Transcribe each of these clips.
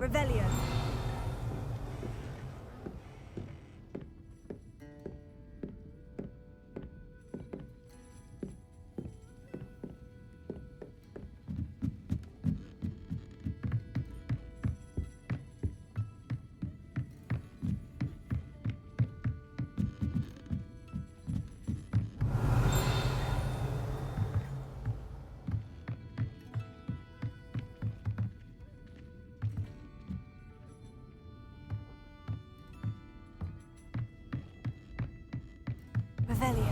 Revelio. Revelio.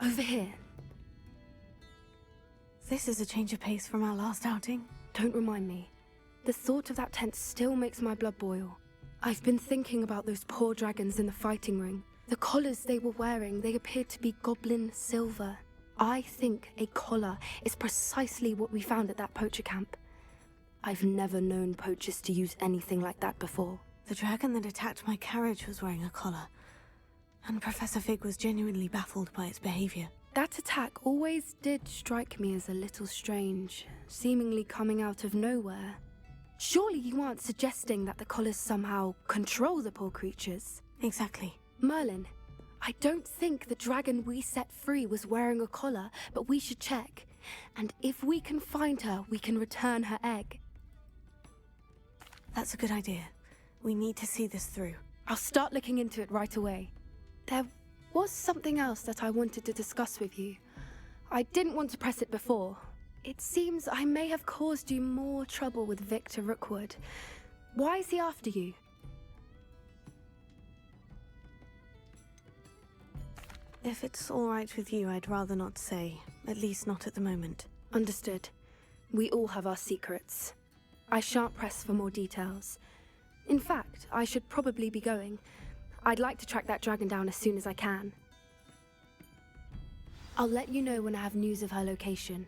Over here. This is a change of pace from our last outing. Don't remind me. The thought of that tent still makes my blood boil. I've been thinking about those poor dragons in the fighting ring. The collars they were wearing, they appeared to be goblin silver. I think a collar is precisely what we found at that poacher camp. I've never known poachers to use anything like that before. The dragon that attacked my carriage was wearing a collar, and Professor Fig was genuinely baffled by its behavior. That attack always did strike me as a little strange, seemingly coming out of nowhere. Surely you aren't suggesting that the collars somehow control the poor creatures? Exactly. Merlin, I don't think the dragon we set free was wearing a collar, but we should check. And if we can find her, we can return her egg. That's a good idea. We need to see this through. I'll start looking into it right away. There was something else that I wanted to discuss with you. I didn't want to press it before. It seems I may have caused you more trouble with Victor Rookwood. Why is he after you? If it's all right with you, I'd rather not say. At least not at the moment. Understood. We all have our secrets. I shan't press for more details. In fact, I should probably be going. I'd like to track that dragon down as soon as I can. I'll let you know when I have news of her location.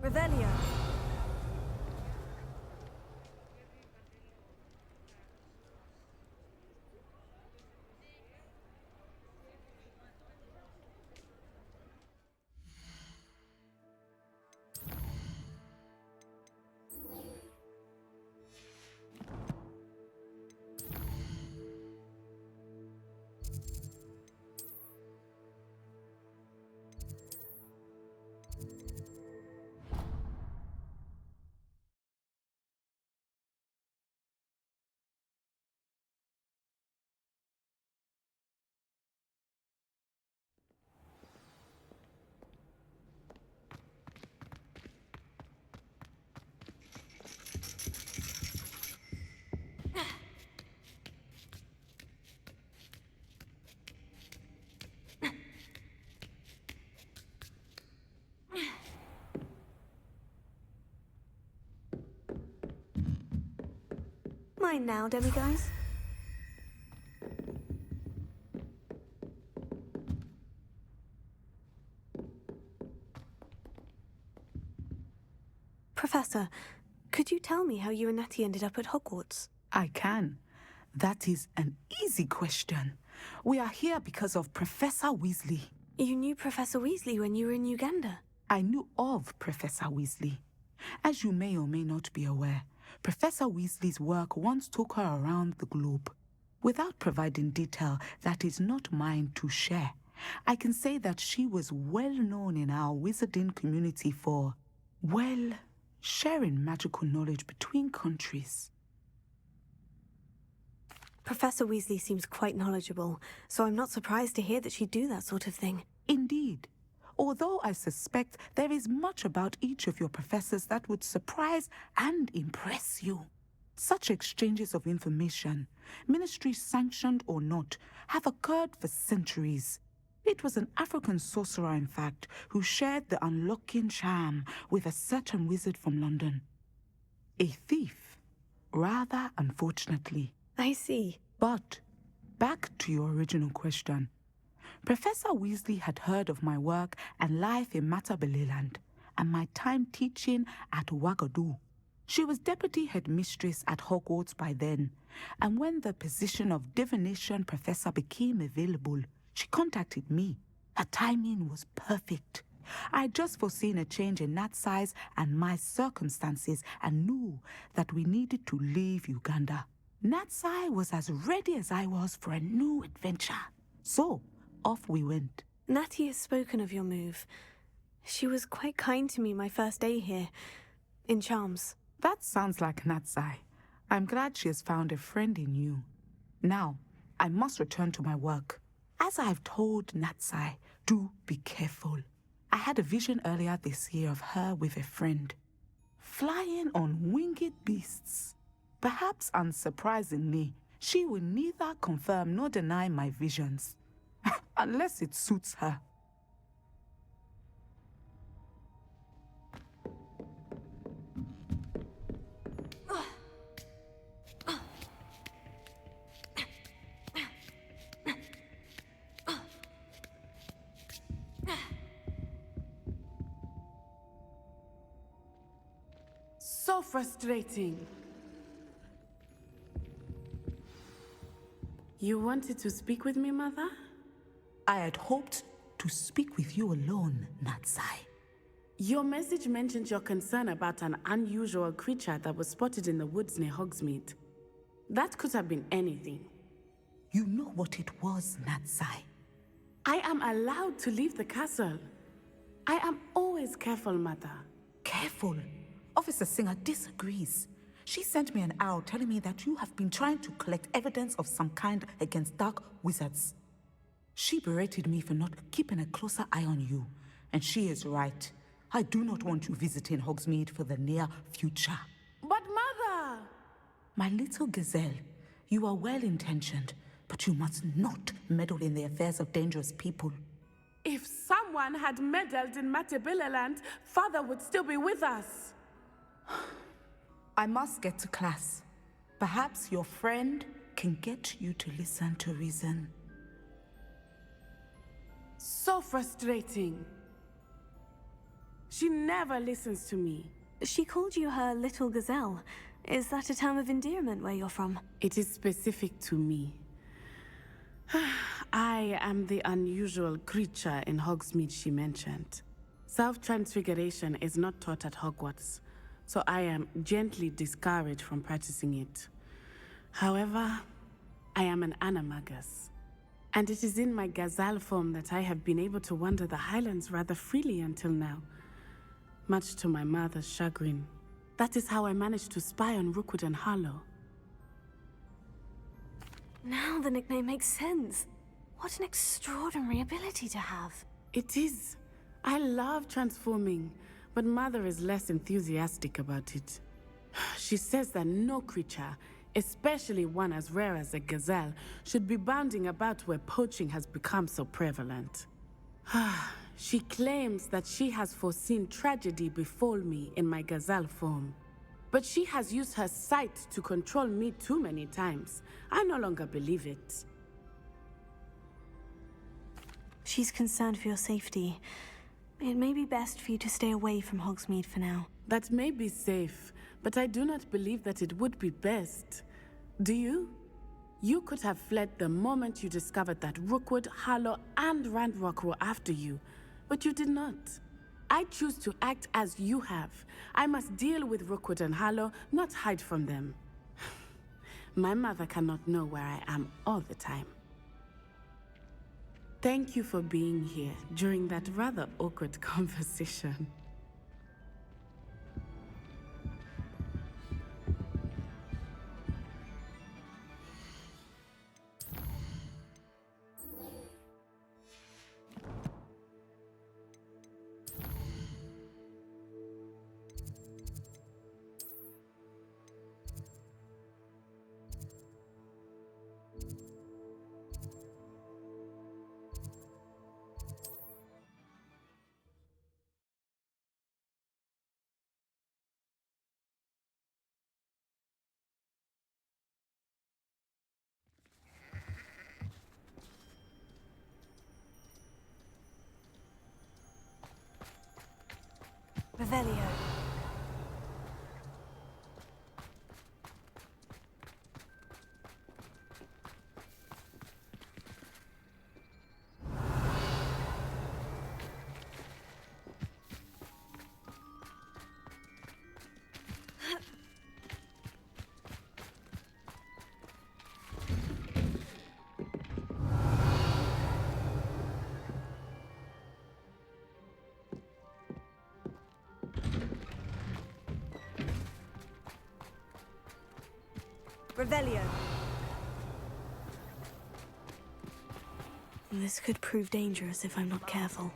Revelio. Mine now, demiguys. Professor, could you tell me how you and Natty ended up at Hogwarts? I can. That is an easy question. We are here because of Professor Weasley. You knew Professor Weasley when you were in Uganda. I knew of Professor Weasley. As you may or may not be aware, Professor Weasley's work once took her around the globe. Without providing detail that is not mine to share, I can say that she was well known in our wizarding community for, well, sharing magical knowledge between countries. Professor Weasley seems quite knowledgeable, so I'm not surprised to hear that she'd do that sort of thing. Indeed. Although I suspect there is much about each of your professors that would surprise and impress you. Such exchanges of information, ministry-sanctioned or not, have occurred for centuries. It was an African sorcerer, in fact, who shared the unlocking charm with a certain wizard from London. A thief, rather unfortunately. I see. But back to your original question. Professor Weasley had heard of my work and life in Matabeleland and my time teaching at Wagadu. She was deputy headmistress at Hogwarts by then, and when the position of divination professor became available, she contacted me. Her timing was perfect. I had just foreseen a change in Natsai's and my circumstances and knew that we needed to leave Uganda. Natsai was as ready as I was for a new adventure. So, off we went. Natty has spoken of your move. She was quite kind to me my first day here, in charms. That sounds like Natsai. I'm glad she has found a friend in you. Now, I must return to my work. As I've told Natsai, do be careful. I had a vision earlier this year of her with a friend, flying on winged beasts. Perhaps unsurprisingly, she will neither confirm nor deny my visions, unless it suits her. So frustrating. You wanted to speak with me, Mother? I had hoped to speak with you alone, Natsai. Your message mentioned your concern about an unusual creature that was spotted in the woods near Hogsmeade. That could have been anything. You know what it was, Natsai. I am allowed to leave the castle. I am always careful, Mother. Careful. Officer Singer disagrees. She sent me an owl telling me that you have been trying to collect evidence of some kind against dark wizards. She berated me for not keeping a closer eye on you, and she is right. I do not want you visiting Hogsmeade for the near future. But Mother! My little gazelle, you are well-intentioned, but you must not meddle in the affairs of dangerous people. If someone had meddled in Matabeleland, Father would still be with us. I must get to class. Perhaps your friend can get you to listen to reason. So frustrating. She never listens to me. She called you her little gazelle. Is that a term of endearment where you're from? It is specific to me. I am the unusual creature in Hogsmeade she mentioned. Self-transfiguration is not taught at Hogwarts, so I am gently discouraged from practicing it. However, I am an Animagus, and it is in my gazelle form that I have been able to wander the Highlands rather freely until now, much to my mother's chagrin. That is how I managed to spy on Rookwood and Harlow. Now the nickname makes sense. What an extraordinary ability to have. It is. I love transforming, but Mother is less enthusiastic about it. She says that no creature, especially one as rare as a gazelle, should be bounding about where poaching has become so prevalent. She claims that she has foreseen tragedy befall me in my gazelle form. But she has used her sight to control me too many times. I no longer believe it. She's concerned for your safety. It may be best for you to stay away from Hogsmeade for now. That may be safe, but I do not believe that it would be best. Do you? You could have fled the moment you discovered that Rookwood, Harlow, and Randrock were after you, but you did not. I choose to act as you have. I must deal with Rookwood and Harlow, not hide from them. My mother cannot know where I am all the time. Thank you for being here during that rather awkward conversation. Revelio. Revelio. This could prove dangerous if I'm not careful.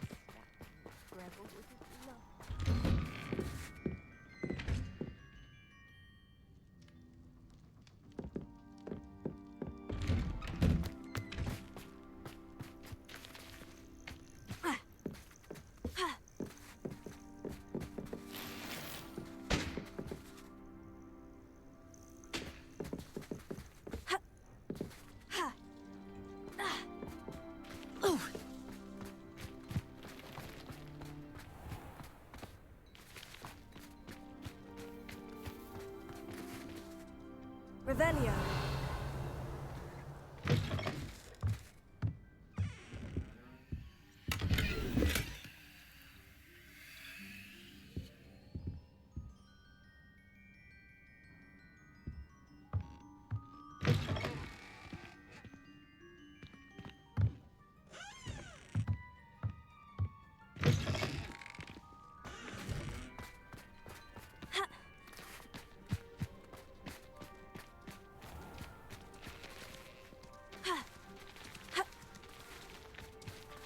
Revelio.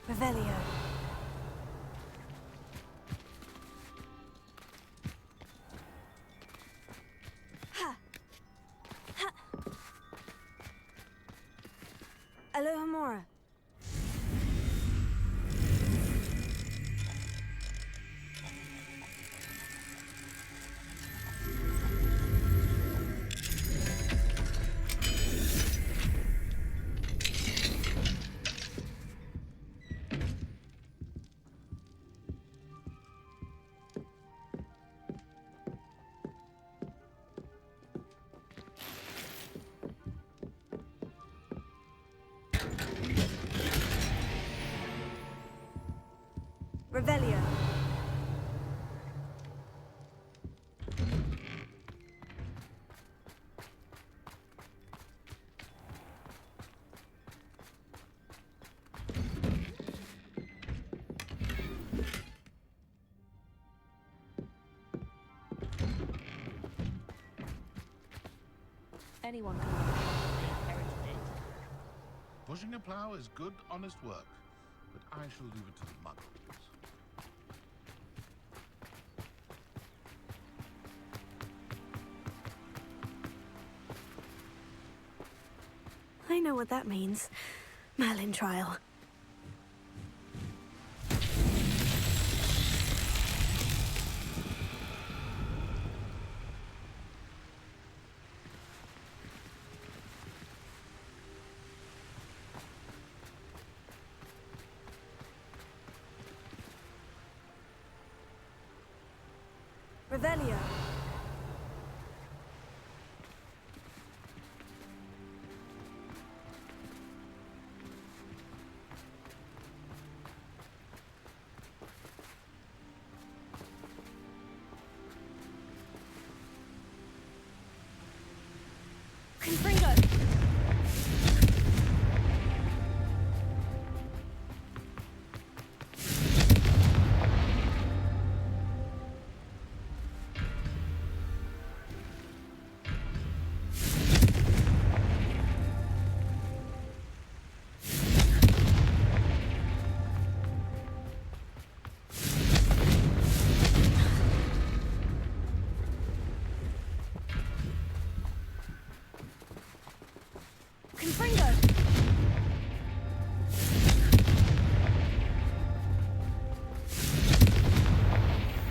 Revelio. Alohomora. Revelio. Anyone can inherit it. Pushing a plough is good, honest work, but I shall leave it to the muggles. I know what that means. Merlin trial. Revelio. Confringo. Confringo.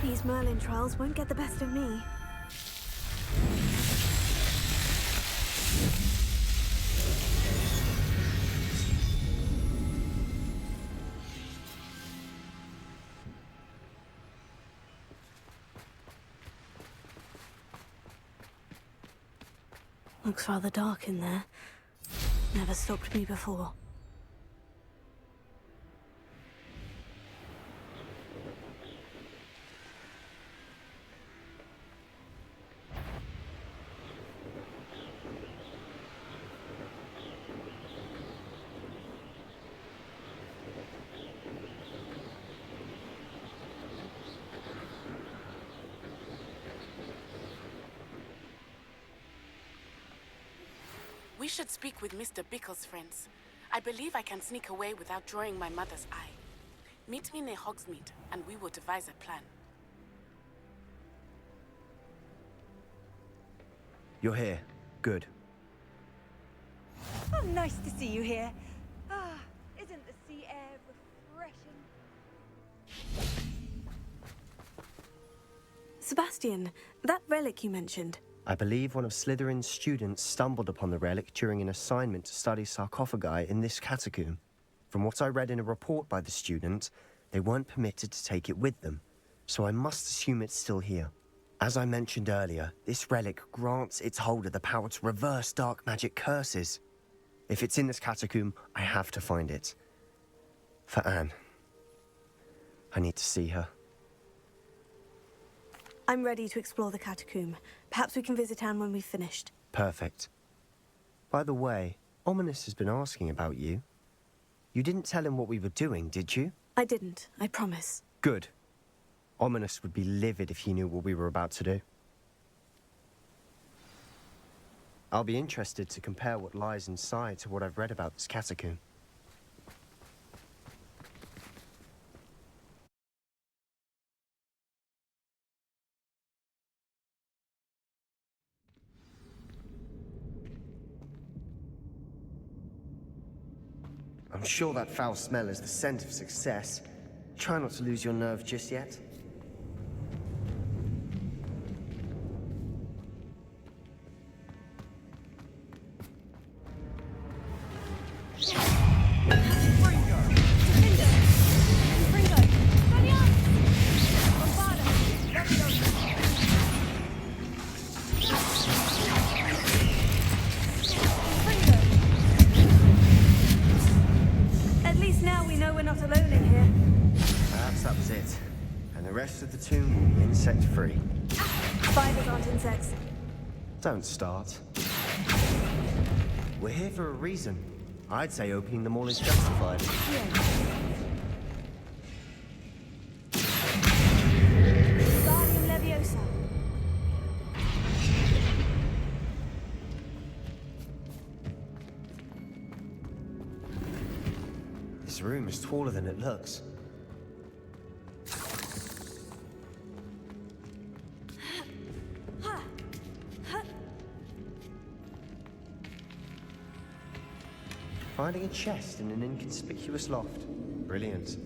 These Merlin trials won't get the best of me. Looks rather dark in there. Never stopped me before. We should speak with Mr. Bickle's friends. I believe I can sneak away without drawing my mother's eye. Meet me near Hogsmeade, and we will devise a plan. You're here. Good. Oh, nice to see you here. Ah, isn't the sea air refreshing? Sebastian, that relic you mentioned. I believe one of Slytherin's students stumbled upon the relic during an assignment to study sarcophagi in this catacomb. From what I read in a report by the student, they weren't permitted to take it with them, so I must assume it's still here. As I mentioned earlier, this relic grants its holder the power to reverse dark magic curses. If it's in this catacomb, I have to find it. For Anne. I need to see her. I'm ready to explore the catacomb. Perhaps we can visit Anne when we've finished. Perfect. By the way, Ominous has been asking about you. You didn't tell him what we were doing, did you? I didn't, I promise. Good. Ominous would be livid if he knew what we were about to do. I'll be interested to compare what lies inside to what I've read about this catacomb. I'm sure that foul smell is the scent of success. Try not to lose your nerve just yet. Insect-free. Spiders aren't insects. Don't start. We're here for a reason. I'd say opening them all is justified. Guardian Leviosa. This room is taller than it looks. Finding a chest in an inconspicuous loft. Brilliant.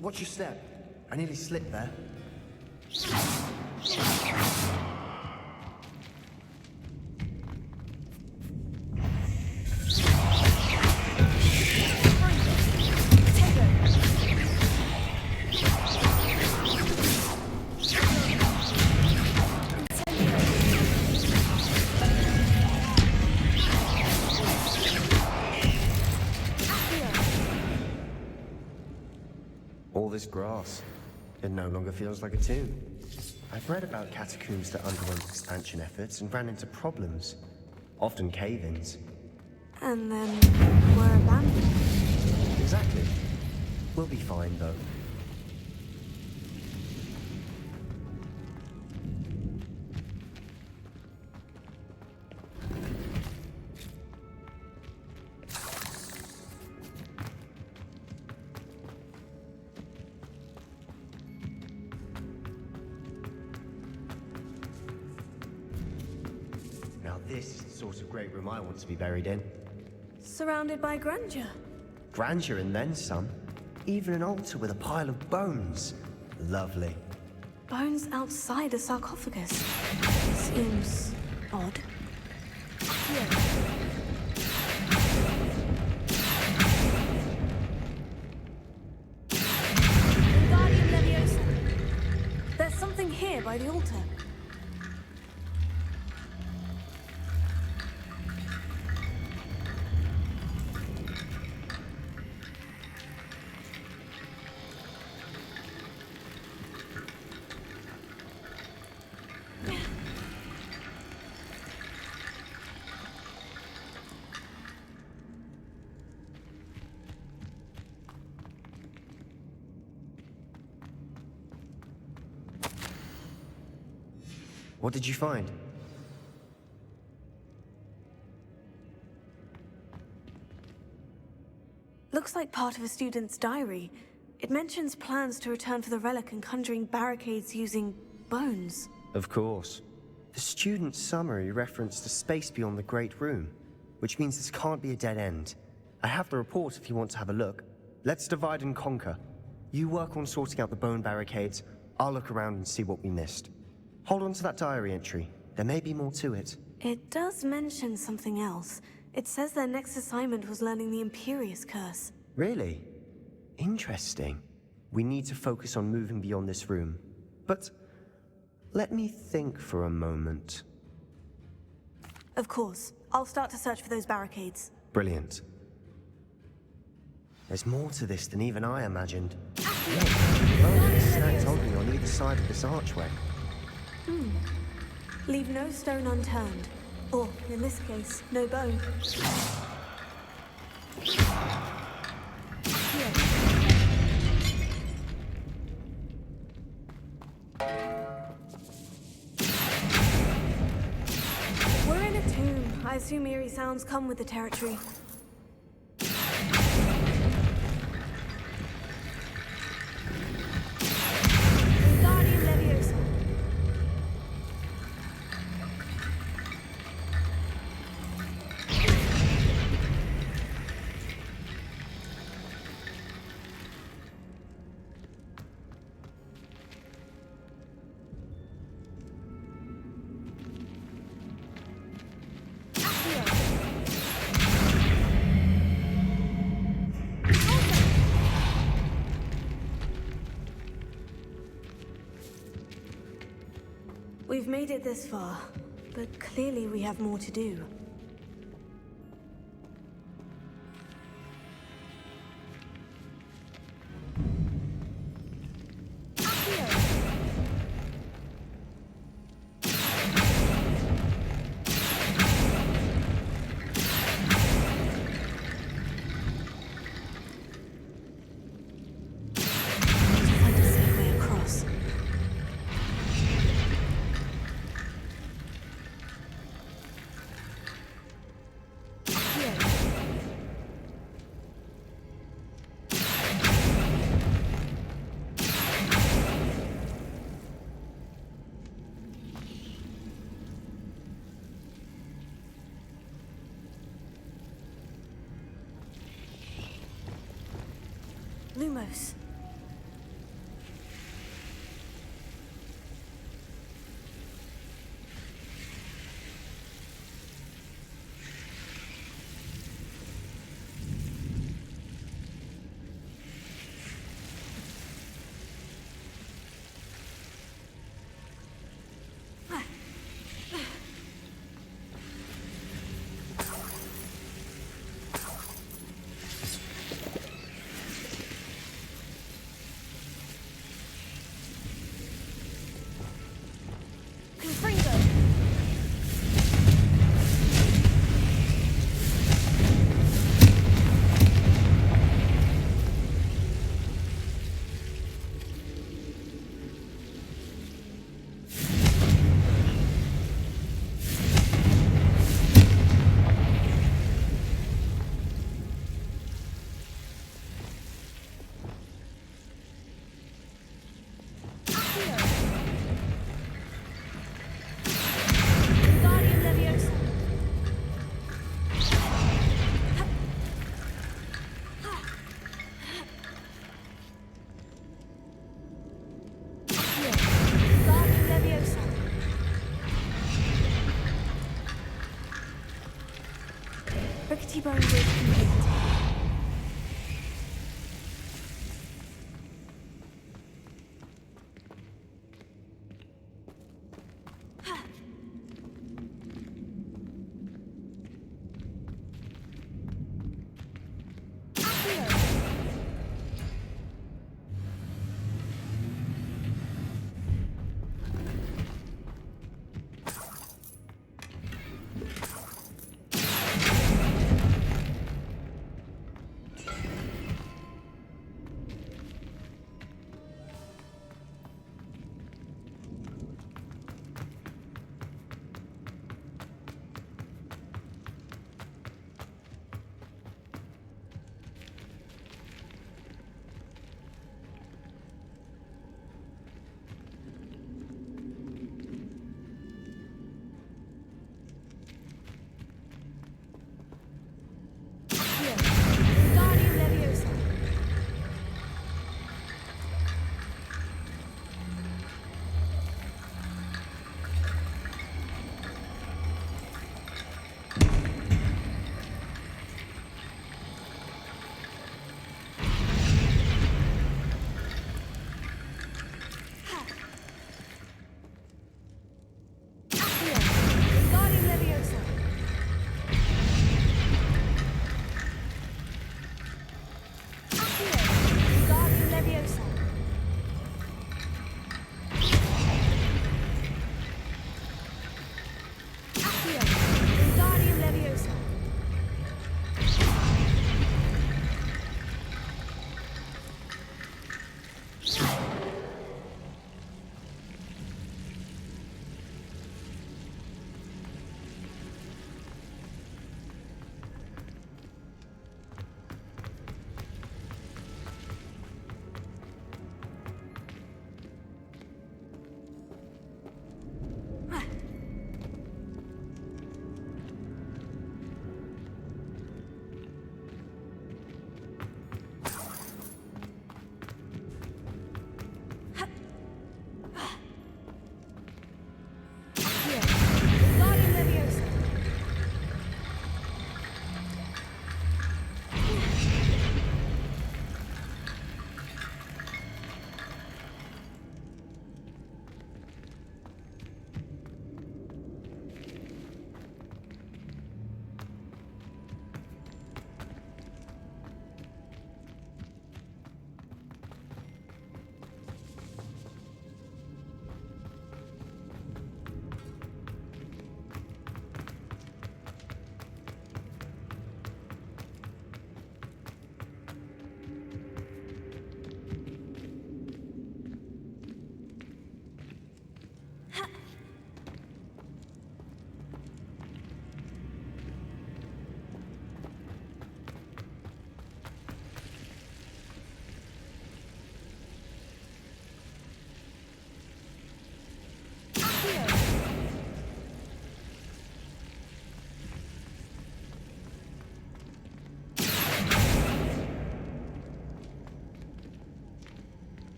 Watch your step. I nearly slipped there. All this grass. It no longer feels like a tomb. I've read about catacombs that underwent expansion efforts and ran into problems, often cave-ins. And then were abandoned. Exactly. We'll be fine, though. Now this is the sort of great room I want to be buried in. Surrounded by grandeur. Grandeur and then some. Even an altar with a pile of bones. Lovely. Bones outside a sarcophagus. Seems odd. Wingardium Leviosa. There's something here by the altar. What did you find? Looks like part of a student's diary. It mentions plans to return for the relic and conjuring barricades using bones. Of course. The student's summary referenced a space beyond the Great Room, which means this can't be a dead end. I have the report if you want to have a look. Let's divide and conquer. You work on sorting out the bone barricades, I'll look around and see what we missed. Hold on to that diary entry. There may be more to it. It does mention something else. It says their next assignment was learning the Imperious Curse. Really? Interesting. We need to focus on moving beyond this room. But let me think for a moment. Of course. I'll start to search for those barricades. Brilliant. There's more to this than even I imagined. Look, bone is stacked oddly on either side of this archway. Leave no stone unturned. Or, in this case, no bone. Here. We're in a tomb. I assume eerie sounds come with the territory. Wingardium Leviosa. We've made it this far, but clearly we have more to do. Lumos. empty bones is complete.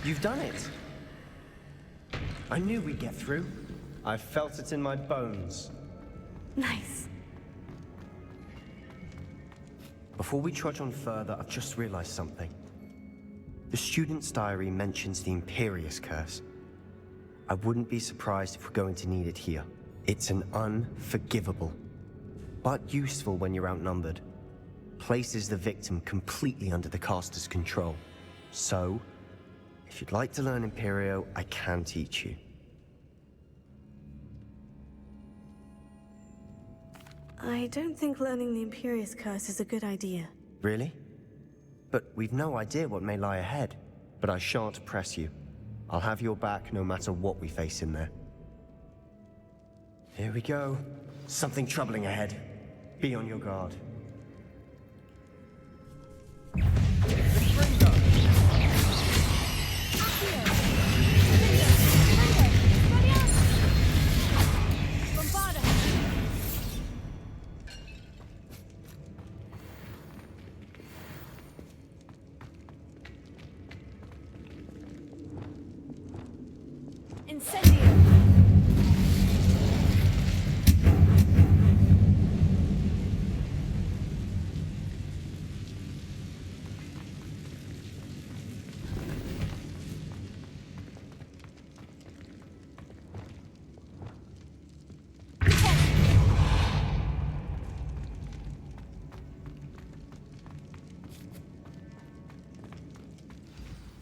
You've done it. I knew we'd get through. I felt it in my bones. Nice. Before we trudge on further, I've just realized something. The student's diary mentions the Imperius curse. I wouldn't be surprised if we're going to need it here. It's an unforgivable, but useful when you're outnumbered. Places the victim completely under the caster's control. So, if you'd like to learn Imperio, I can teach you. I don't think learning the Imperius curse is a good idea. Really? But we've no idea what may lie ahead. But I shan't press you. I'll have your back no matter what we face in there. Here we go. Something troubling ahead. Be on your guard.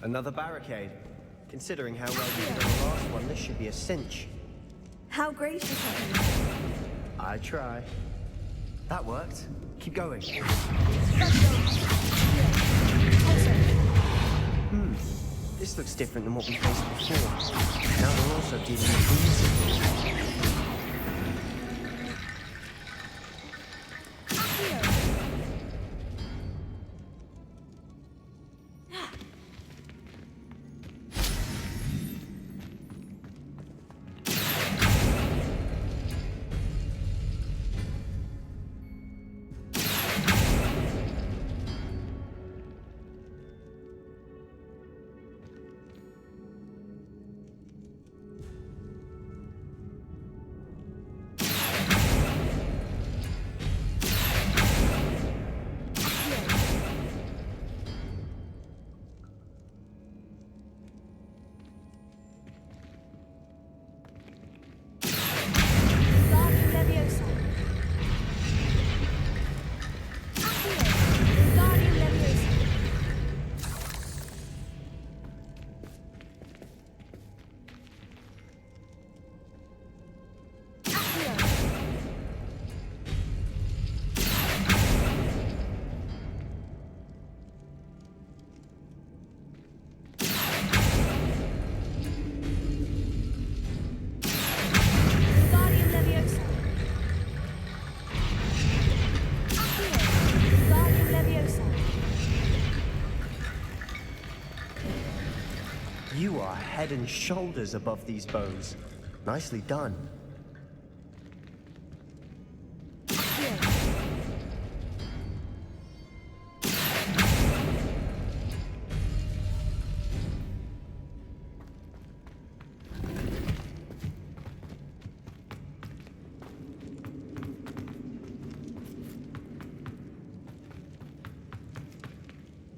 Another barricade. Considering how well you did on the last one, this should be a cinch. How gracious of you. I try. That worked. Keep going. This looks different than what we faced before. Now we're also dealing with these. You are head and shoulders above these bones. Nicely done.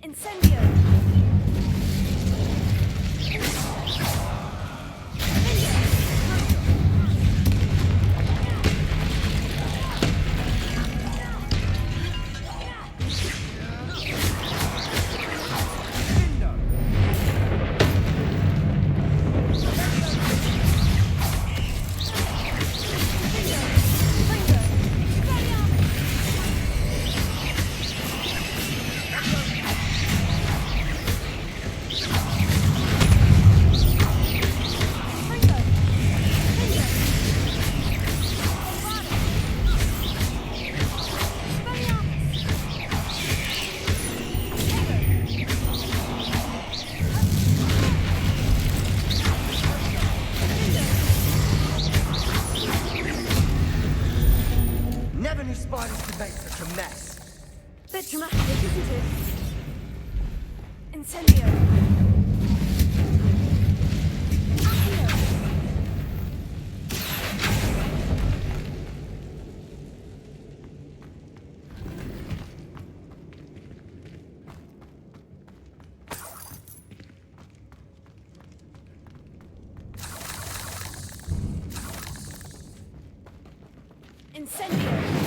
Incendio! Bit dramatic, isn't it? Incendio! Incendio!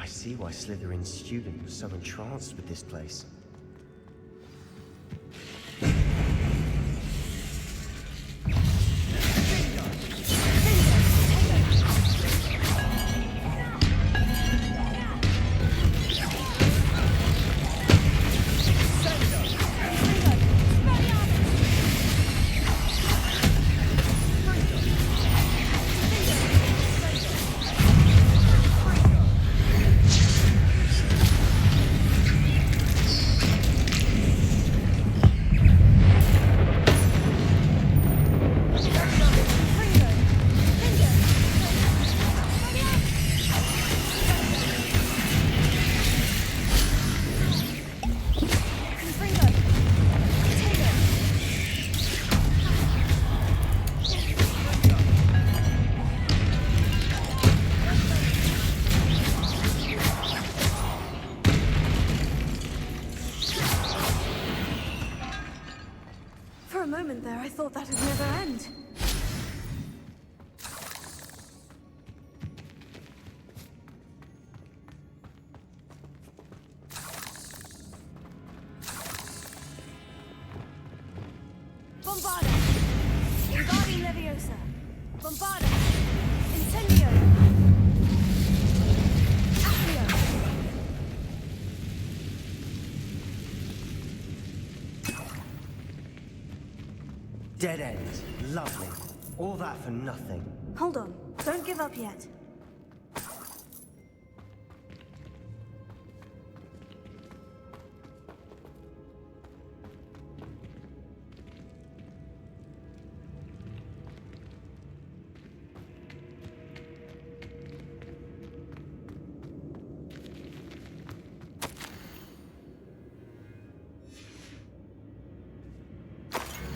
I see why Slytherin's student was so entranced with this place. For a moment there, I thought that'd never end. Bombarda! Invading Leviosa! Bombarda! Incendio! Accio! Dead end. Lovely. All that for nothing. Hold on, don't give up yet.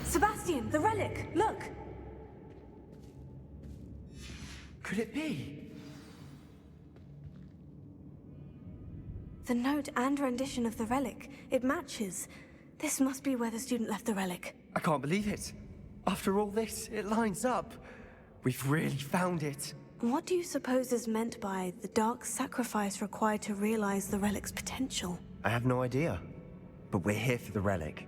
Sebastian, the relic! Look! Could it be? The note and rendition of the relic. It matches. This must be where the student left the relic. I can't believe it. After all this, it lines up. We've really found it. What do you suppose is meant by the dark sacrifice required to realize the relic's potential? I have no idea. But we're here for the relic.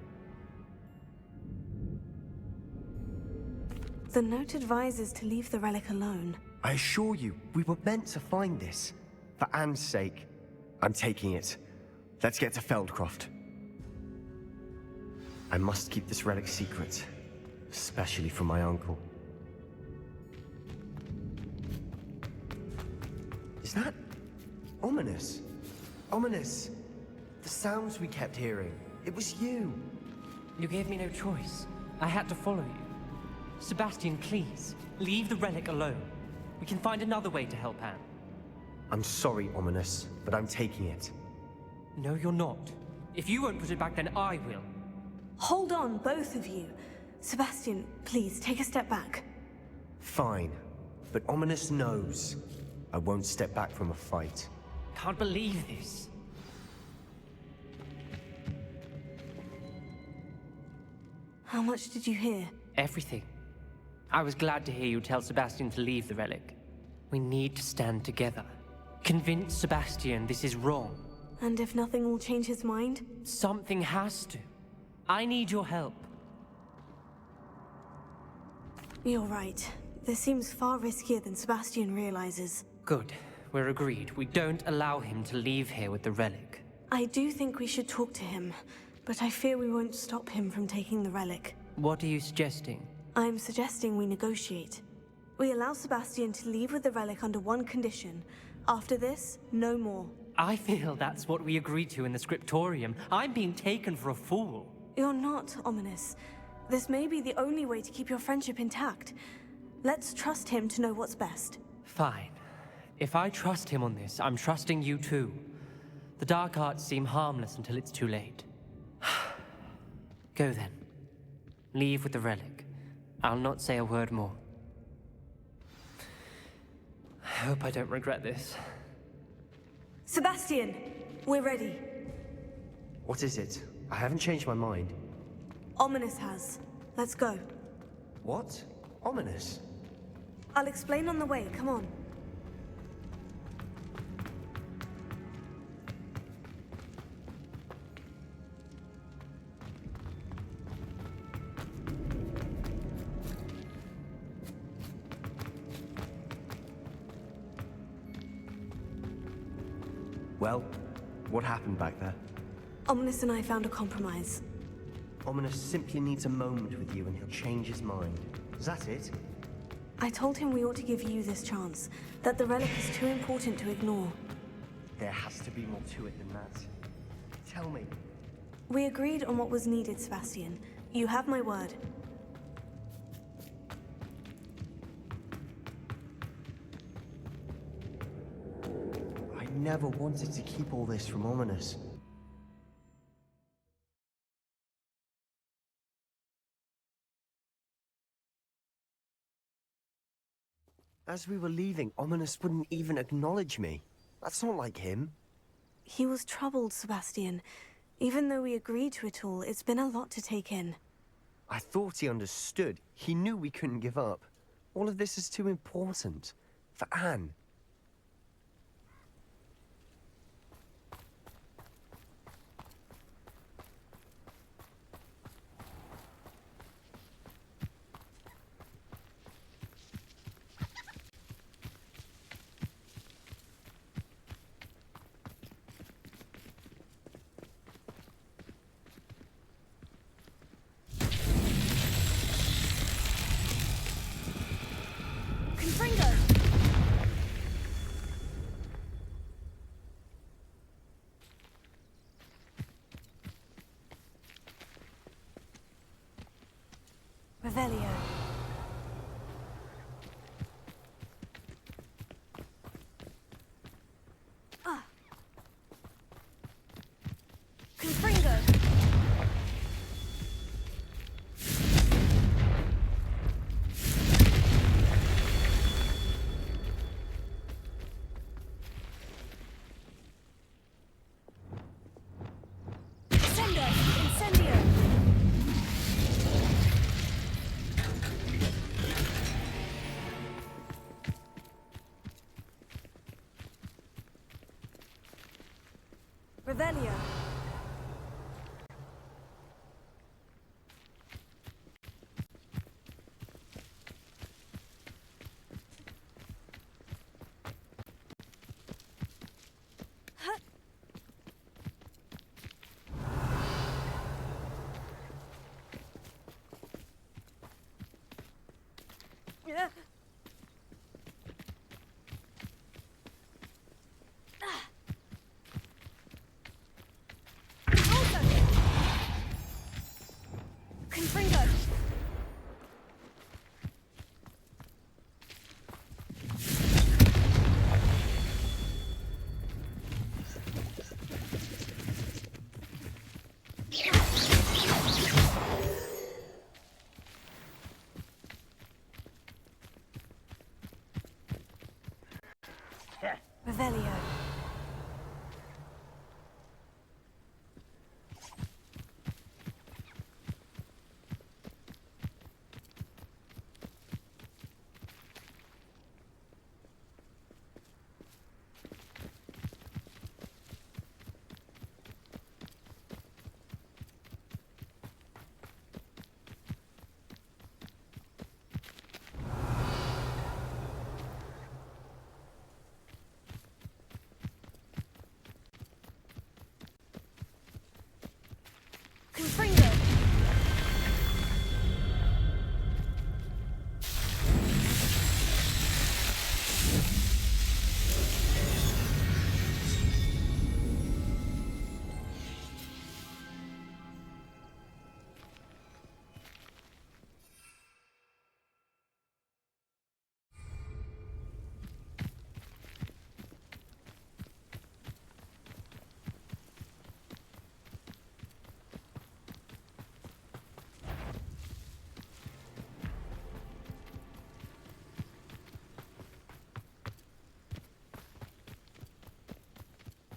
The note advises to leave the relic alone. I assure you, we were meant to find this. For Anne's sake. I'm taking it. Let's get to Feldcroft. I must keep this relic secret. Especially from my uncle. Is that... ominous? Ominous! The sounds we kept hearing. It was you. You gave me no choice. I had to follow you. Sebastian, please, leave the relic alone. We can find another way to help Anne. I'm sorry, Ominous, but I'm taking it. No, you're not. If you won't put it back, then I will. Hold on, both of you. Sebastian, please, take a step back. Fine, but Ominous knows. I won't step back from a fight. Can't believe this. How much did you hear? Everything. I was glad to hear you tell Sebastian to leave the relic. We need to stand together. Convince Sebastian this is wrong. And if nothing will change his mind? Something has to. I need your help. You're right. This seems far riskier than Sebastian realizes. Good. We're agreed. We don't allow him to leave here with the relic. I do think we should talk to him. but I fear we won't stop him from taking the relic. What are you suggesting? I'm suggesting we negotiate. We allow Sebastian to leave with the relic under one condition. After this, no more. I feel that's what we agreed to in the scriptorium. I'm being taken for a fool. You're not, Ominous. This may be the only way to keep your friendship intact. Let's trust him to know what's best. Fine. If I trust him on this, I'm trusting you too. The dark arts seem harmless until it's too late. Go then. Leave with the relic. I'll not say a word more. I hope I don't regret this. Sebastian, we're ready. What is it? I haven't changed my mind. Ominous has. Let's go. What? Ominous? I'll explain on the way, come on. Well, what happened back there? Ominous and I found a compromise. Ominous simply needs a moment with you and he'll change his mind. Is that it? I told him we ought to give you this chance, that the relic is too important to ignore. There has to be more to it than that. Tell me. We agreed on what was needed, Sebastian. You have my word. I never wanted to keep all this from Ominous. As we were leaving, Ominous wouldn't even acknowledge me. That's not like him. He was troubled, Sebastian. Even though we agreed to it all, it's been a lot to take in. I thought he understood. He knew we couldn't give up. All of this is too important. For Anne. Revelio. Confringo. Incendio. Incendio. Revelio. Yeah. Confringo. Revelio.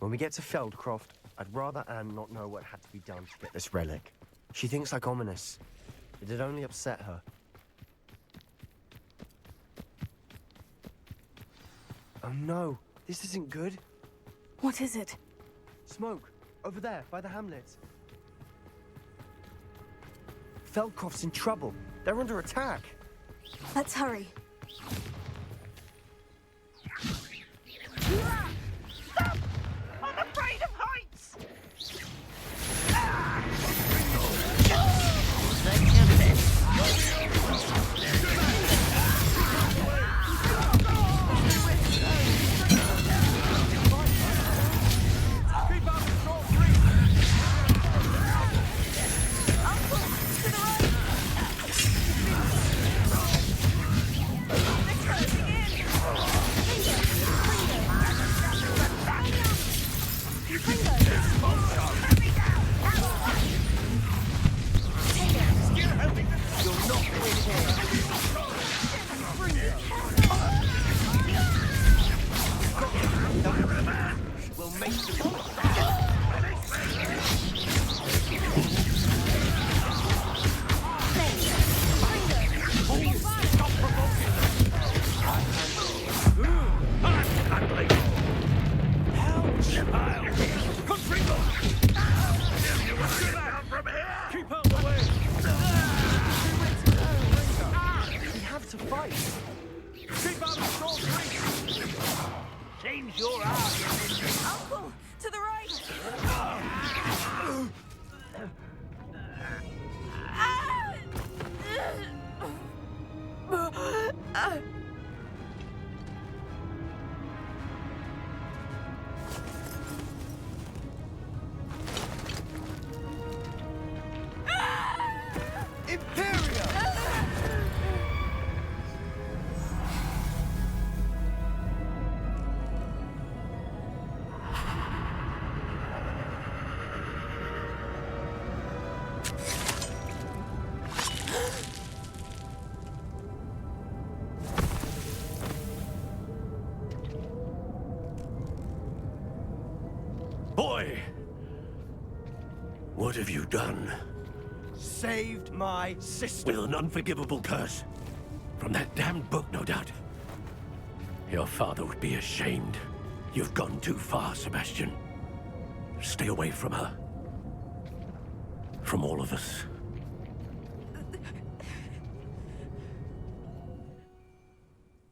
When we get to Feldcroft, I'd rather Anne not know what had to be done to get this relic. She thinks like ominous. It'd only upset her. Oh no, this isn't good. What is it? Smoke, over there, by the hamlet. Feldcroft's in trouble. They're under attack. Let's hurry. Stop! I'm afraid of heights! Uncle, to the right! Boy! What have you done? Saved my sister. With an unforgivable curse. From that damned book, no doubt. Your father would be ashamed. You've gone too far, Sebastian. Stay away from her. From all of us.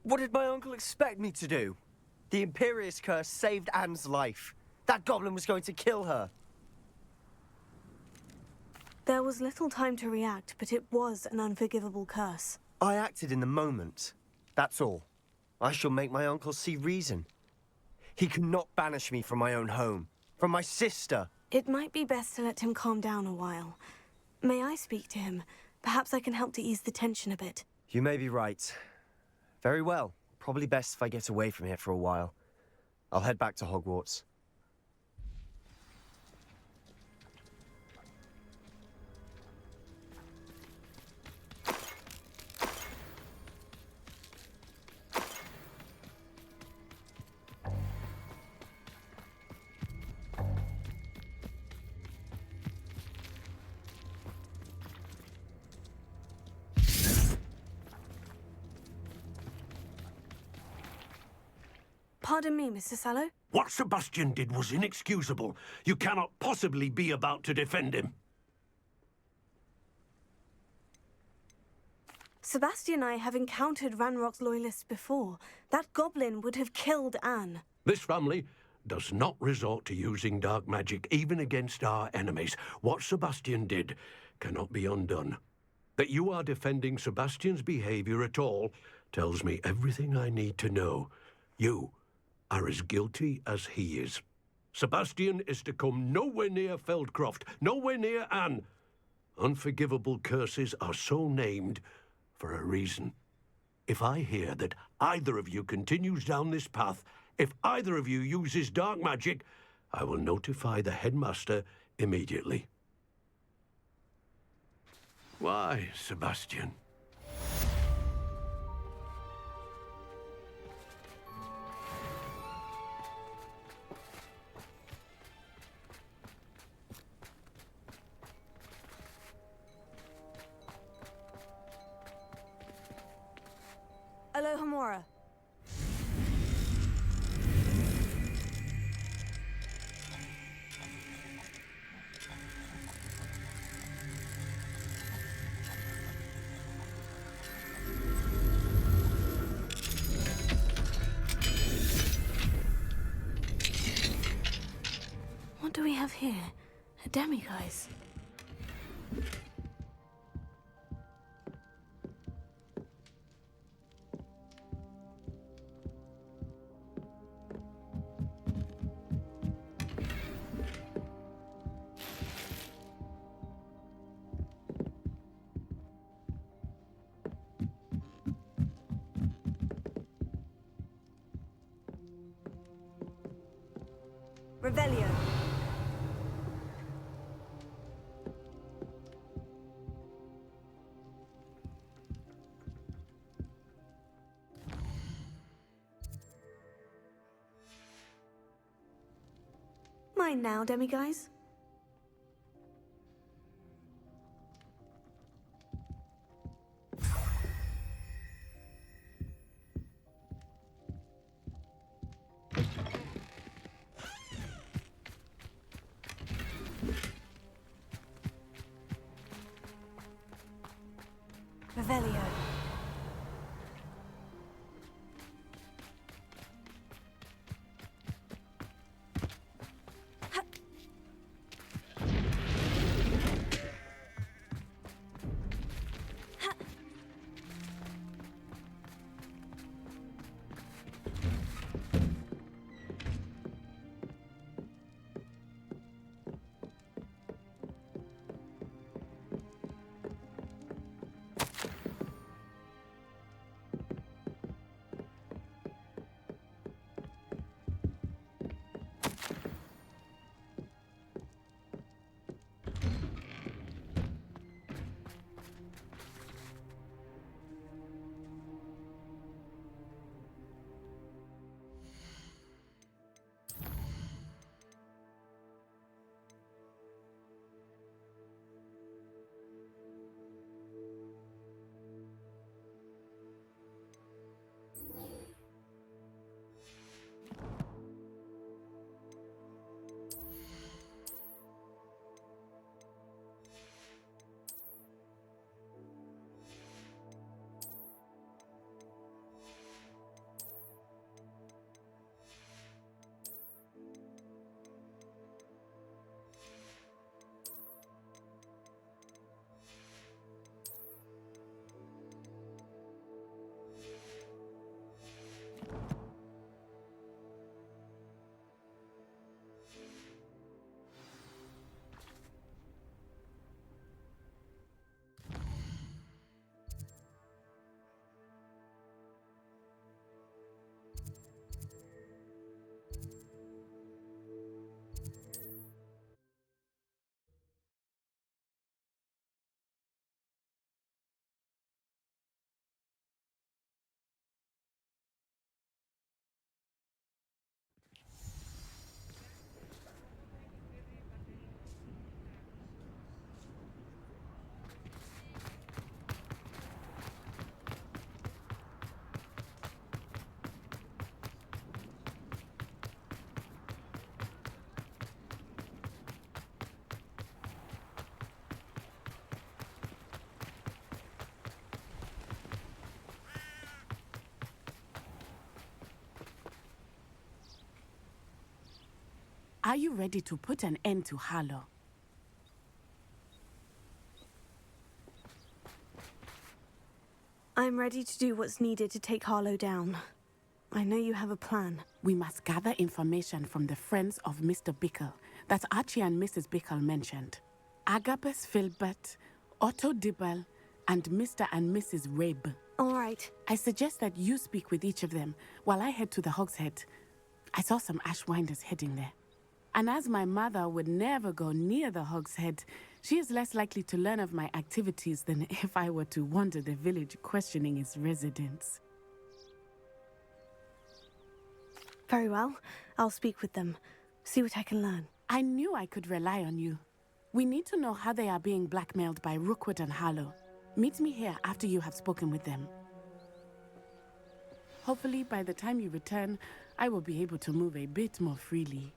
What did my uncle expect me to do? The Imperious curse saved Anne's life. That goblin was going to kill her. There was little time to react, but it was an unforgivable curse. I acted in the moment. That's all. I shall make my uncle see reason. He cannot banish me from my own home, from my sister. It might be best to let him calm down a while. May I speak to him? Perhaps I can help to ease the tension a bit. You may be right. Very well. Probably best if I get away from here for a while. I'll head back to Hogwarts. Pardon me, Mr. Sallow. What Sebastian did was inexcusable. You cannot possibly be about to defend him. Sebastian and I have encountered Ranrock's loyalists before. That goblin would have killed Anne. This family does not resort to using dark magic even against our enemies. What Sebastian did cannot be undone. That you are defending Sebastian's behavior at all tells me everything I need to know. You are as guilty as he is. Sebastian is to come nowhere near Feldcroft, nowhere near Anne. Unforgivable curses are so named for a reason. If I hear that either of you continues down this path, if either of you uses dark magic, I will notify the headmaster immediately. Why, Sebastian? Alohomora. What do we have here? A demiguise. Revelio. Mine now, demiguise. Revelio. Are you ready to put an end to Harlow? I'm ready to do what's needed to take Harlow down. I know you have a plan. We must gather information from the friends of Mr. Bickle that Archie and Mrs. Bickle mentioned. Agabus Filbert, Otto Dibble, and Mr. and Mrs. Rabe. All right. I suggest that you speak with each of them while I head to the Hogshead. I saw some Ashwinders heading there. And as my mother would never go near the Hogshead, she is less likely to learn of my activities than if I were to wander the village questioning its residents. Very well. I'll speak with them. See what I can learn. I knew I could rely on you. We need to know how they are being blackmailed by Rookwood and Harlow. Meet me here after you have spoken with them. Hopefully, by the time you return, I will be able to move a bit more freely.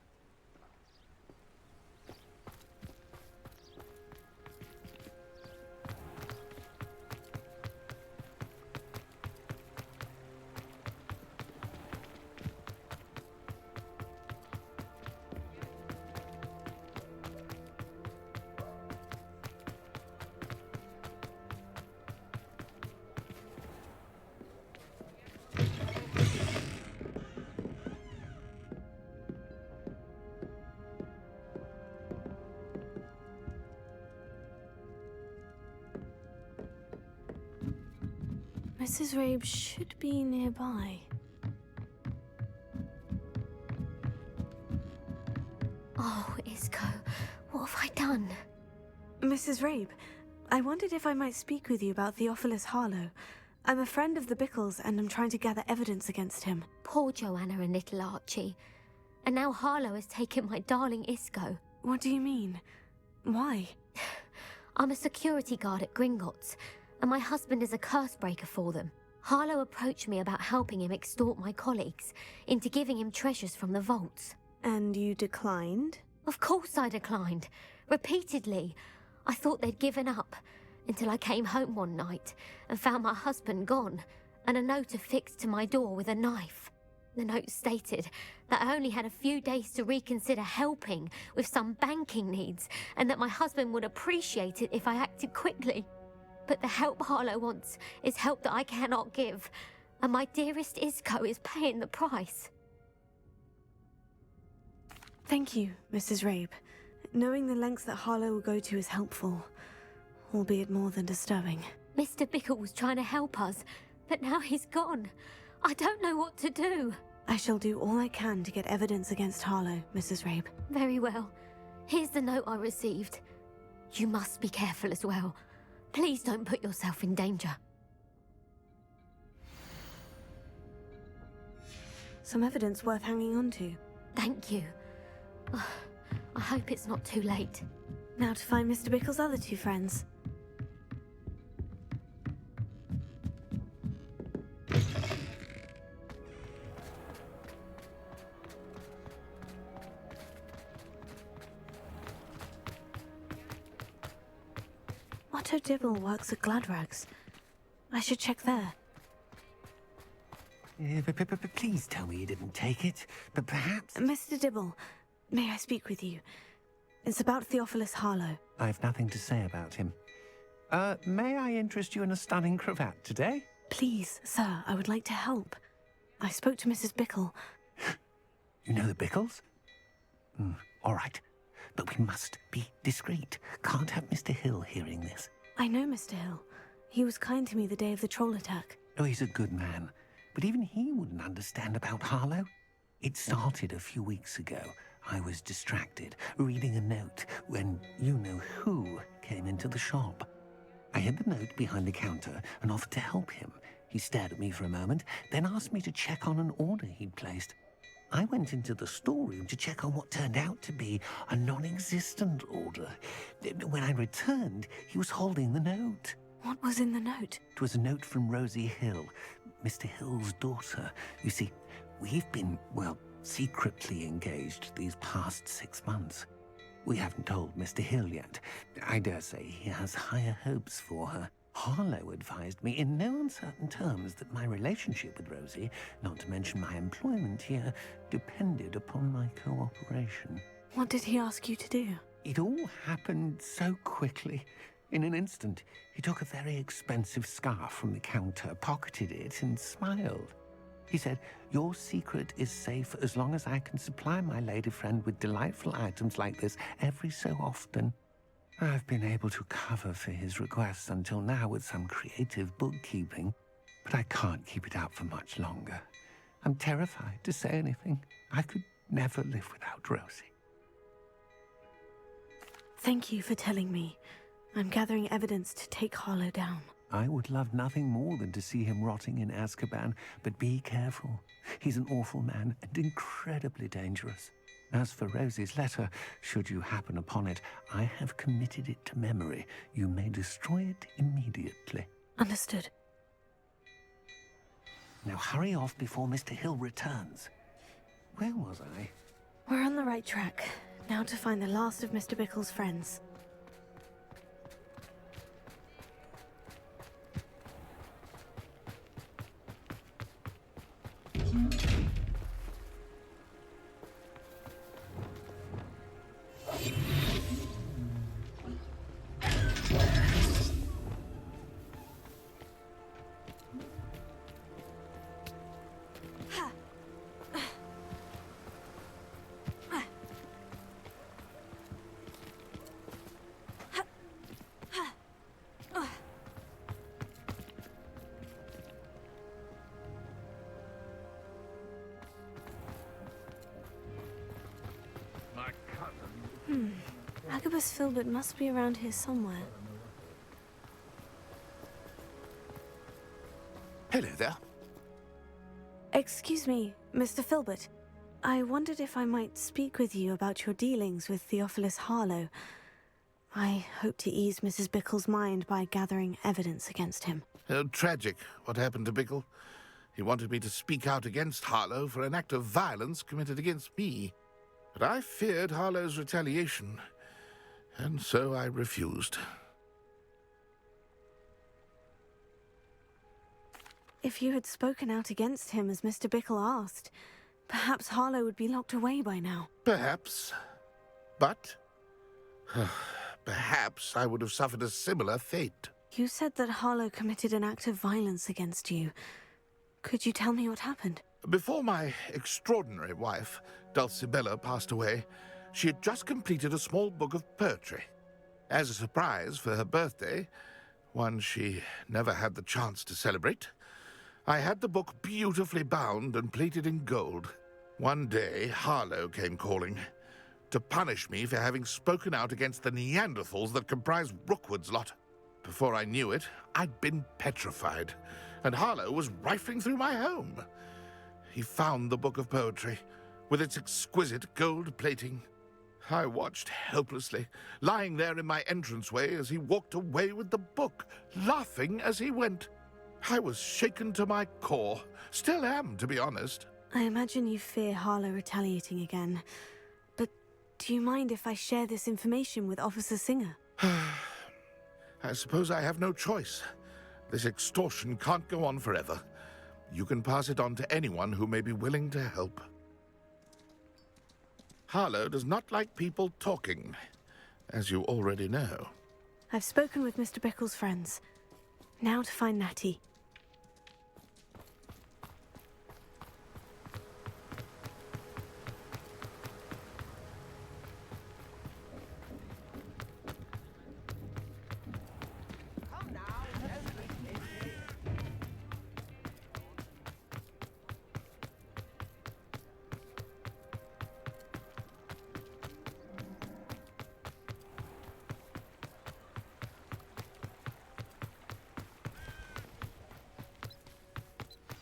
Mrs. Rabe should be nearby. Oh, Isco, what have I done? Mrs. Rabe, I wondered if I might speak with you about Theophilus Harlow. I'm a friend of the Bickles and I'm trying to gather evidence against him. Poor Joanna and little Archie. And now Harlow has taken my darling Isco. What do you mean? Why? I'm a security guard at Gringotts, and my husband is a curse breaker for them. Harlow approached me about helping him extort my colleagues into giving him treasures from the vaults. And you declined? Of course I declined. Repeatedly. I thought they'd given up, until I came home one night and found my husband gone, and a note affixed to my door with a knife. The note stated that I only had a few days to reconsider helping with some banking needs, and that my husband would appreciate it if I acted quickly. But the help Harlow wants is help that I cannot give, and my dearest Isco is paying the price. Thank you, Mrs. Rabe. Knowing the lengths that Harlow will go to is helpful, albeit more than disturbing. Mr. Bickle was trying to help us, but now he's gone. I don't know what to do. I shall do all I can to get evidence against Harlow, Mrs. Rabe. Very well. Here's the note I received. You must be careful as well. Please don't put yourself in danger. Some evidence worth hanging on to. Thank you. I hope it's not too late. Now to find Mr. Bickle's other two friends. Otto Dibble works at Gladrags. I should check there. Please tell me you didn't take it, but perhaps... Mr. Dibble, may I speak with you? It's about Theophilus Harlow. I have nothing to say about him. May I interest you in a stunning cravat today? Please, sir, I would like to help. I spoke to Mrs. Bickle. You know the Bickles? All right, but we must be discreet. Can't have Mr. Hill hearing this. I know Mr. Hill. He was kind to me the day of the troll attack. Oh, he's a good man. But even he wouldn't understand about Harlow. It started a few weeks ago. I was distracted, reading a note, when you-know-who came into the shop. I hid the note behind the counter and offered to help him. He stared at me for a moment, then asked me to check on an order he'd placed. I went into the storeroom to check on what turned out to be a non-existent order. When I returned, he was holding the note. What was in the note? It was a note from Rosie Hill, Mr. Hill's daughter. You see, we've been, well, secretly engaged these past 6 months. We haven't told Mr. Hill yet. I dare say he has higher hopes for her. Harlow advised me in no uncertain terms that my relationship with Rosie, not to mention my employment here, depended upon my cooperation. What did he ask you to do? It all happened so quickly. In an instant, he took a very expensive scarf from the counter, pocketed it, and smiled. He said, "Your secret is safe as long as I can supply my lady friend with delightful items like this every so often." I've been able to cover for his requests until now with some creative bookkeeping, but I can't keep it up for much longer. I'm terrified to say anything. I could never live without Rosie. Thank you for telling me. I'm gathering evidence to take Harlow down. I would love nothing more than to see him rotting in Azkaban, but be careful. He's an awful man and incredibly dangerous. As for Rosie's letter, should you happen upon it, I have committed it to memory. You may destroy it immediately. Understood. Now hurry off before Mr. Hill returns. Where was I? We're on the right track. Now to find the last of Mr. Bickle's friends. Agabus Filbert must be around here somewhere. Hello there. Excuse me, Mr. Filbert. I wondered if I might speak with you about your dealings with Theophilus Harlow. I hope to ease Mrs. Bickle's mind by gathering evidence against him. Tragic, what happened to Bickle. He wanted me to speak out against Harlow for an act of violence committed against me. But I feared Harlow's retaliation, and so I refused. If you had spoken out against him as Mr. Bickle asked, perhaps Harlow would be locked away by now. Perhaps. But perhaps I would have suffered a similar fate. You said that Harlow committed an act of violence against you. Could you tell me what happened? Before my extraordinary wife, Dulcibella, passed away, she had just completed a small book of poetry. As a surprise for her birthday, one she never had the chance to celebrate, I had the book beautifully bound and plated in gold. One day, Harlow came calling to punish me for having spoken out against the Neanderthals that comprise Rookwood's lot. Before I knew it, I'd been petrified, and Harlow was rifling through my home. He found the book of poetry, with its exquisite gold plating. I watched helplessly, lying there in my entranceway as he walked away with the book, laughing as he went. I was shaken to my core. Still am, to be honest. I imagine you fear Harlow retaliating again. But do you mind if I share this information with Officer Singer? I suppose I have no choice. This extortion can't go on forever. You can pass it on to anyone who may be willing to help. Harlow does not like people talking, as you already know. I've spoken with Mr. Bickle's friends. Now to find Natty.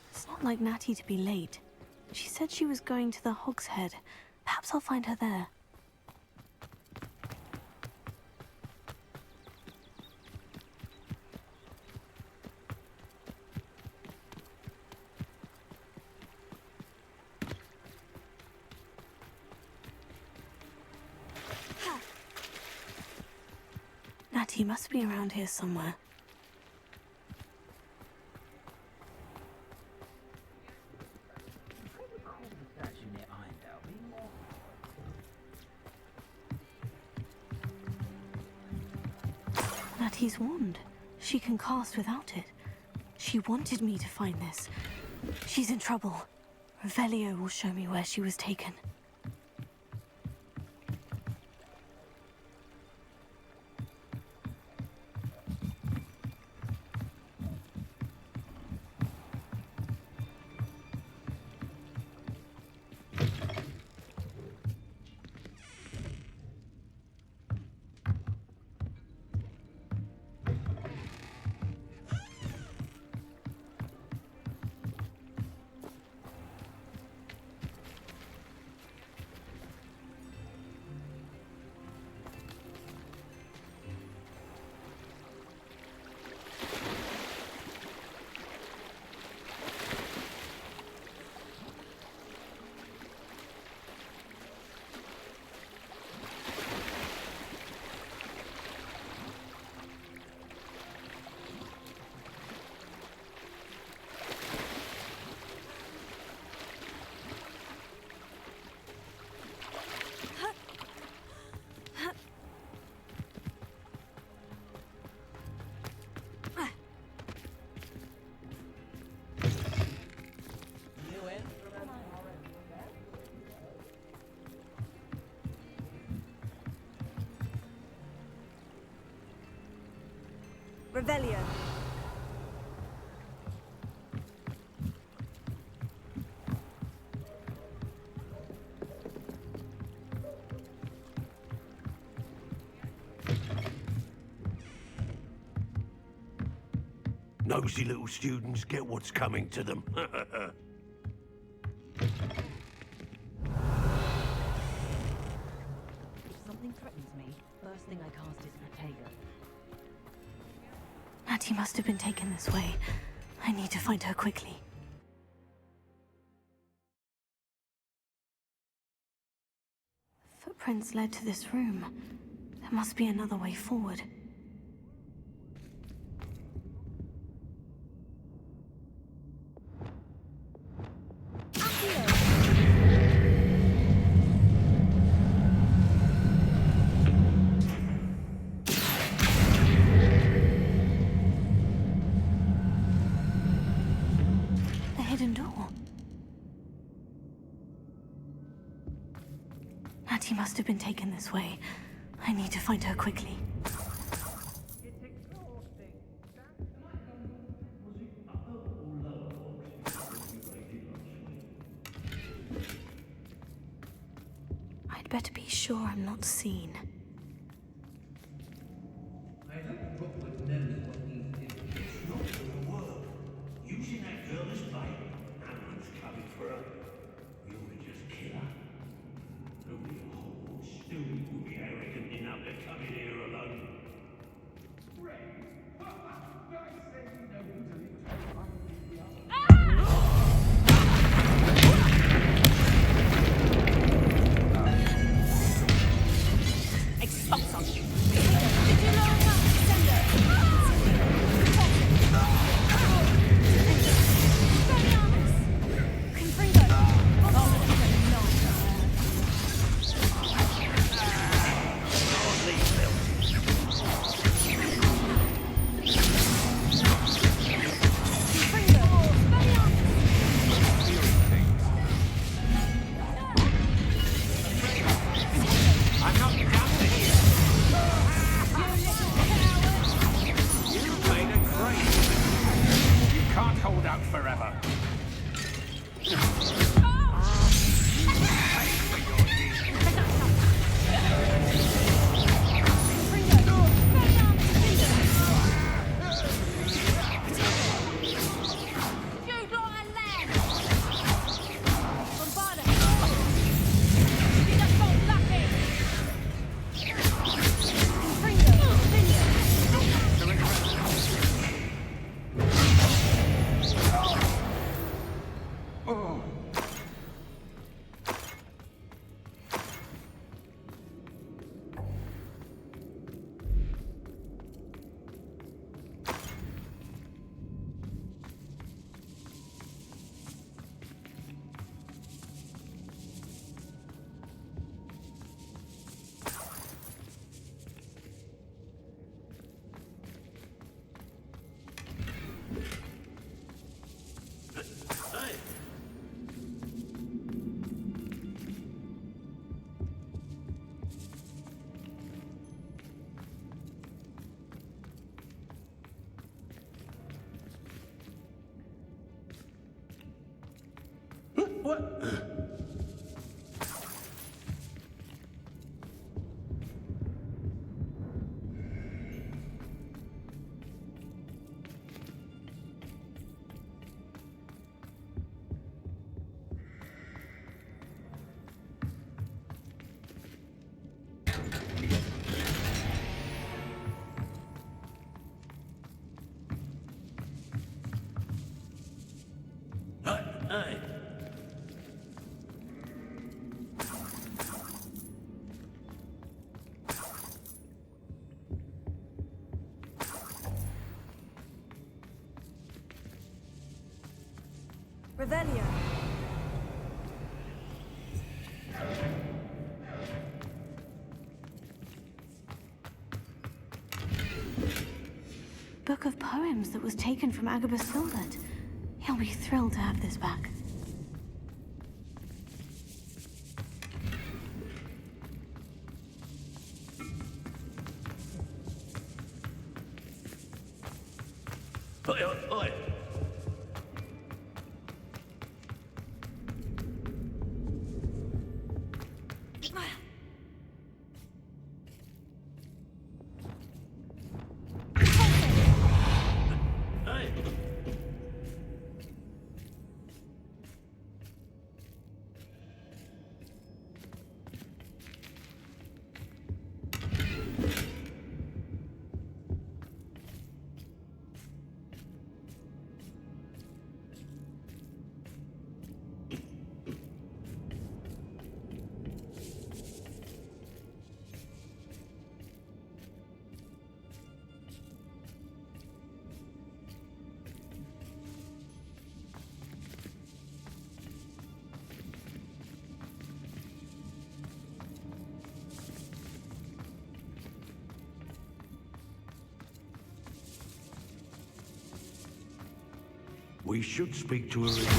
It's not like Natty to be late. She said she was going to the Hog's Head. Perhaps I'll find her there. Natty must be around here somewhere. Natty's wand. She can cast without it. She wanted me to find this. She's in trouble. Revelio will show me where she was taken. Revelio. Nosy little students get what's coming to them. Something threatens me. First thing I cast is potato. Natty must have been taken this way. I need to find her quickly. Footprints led to this room. There must be another way forward. Natty must have been taken this way. I need to find her quickly. I'd better be sure I'm not seen. I hope Rookwood knows what he did. It's not gonna work. Using that girl as bait. No one's coming for her. We ought to just kill her. Only a Hogwarts student would be arrogant enough to come in here alone. What? Hey. Revelio. Book of poems that was taken from Agabus Filbert. He'll be thrilled to have this back. Oi, oi, oi. We should speak to her again.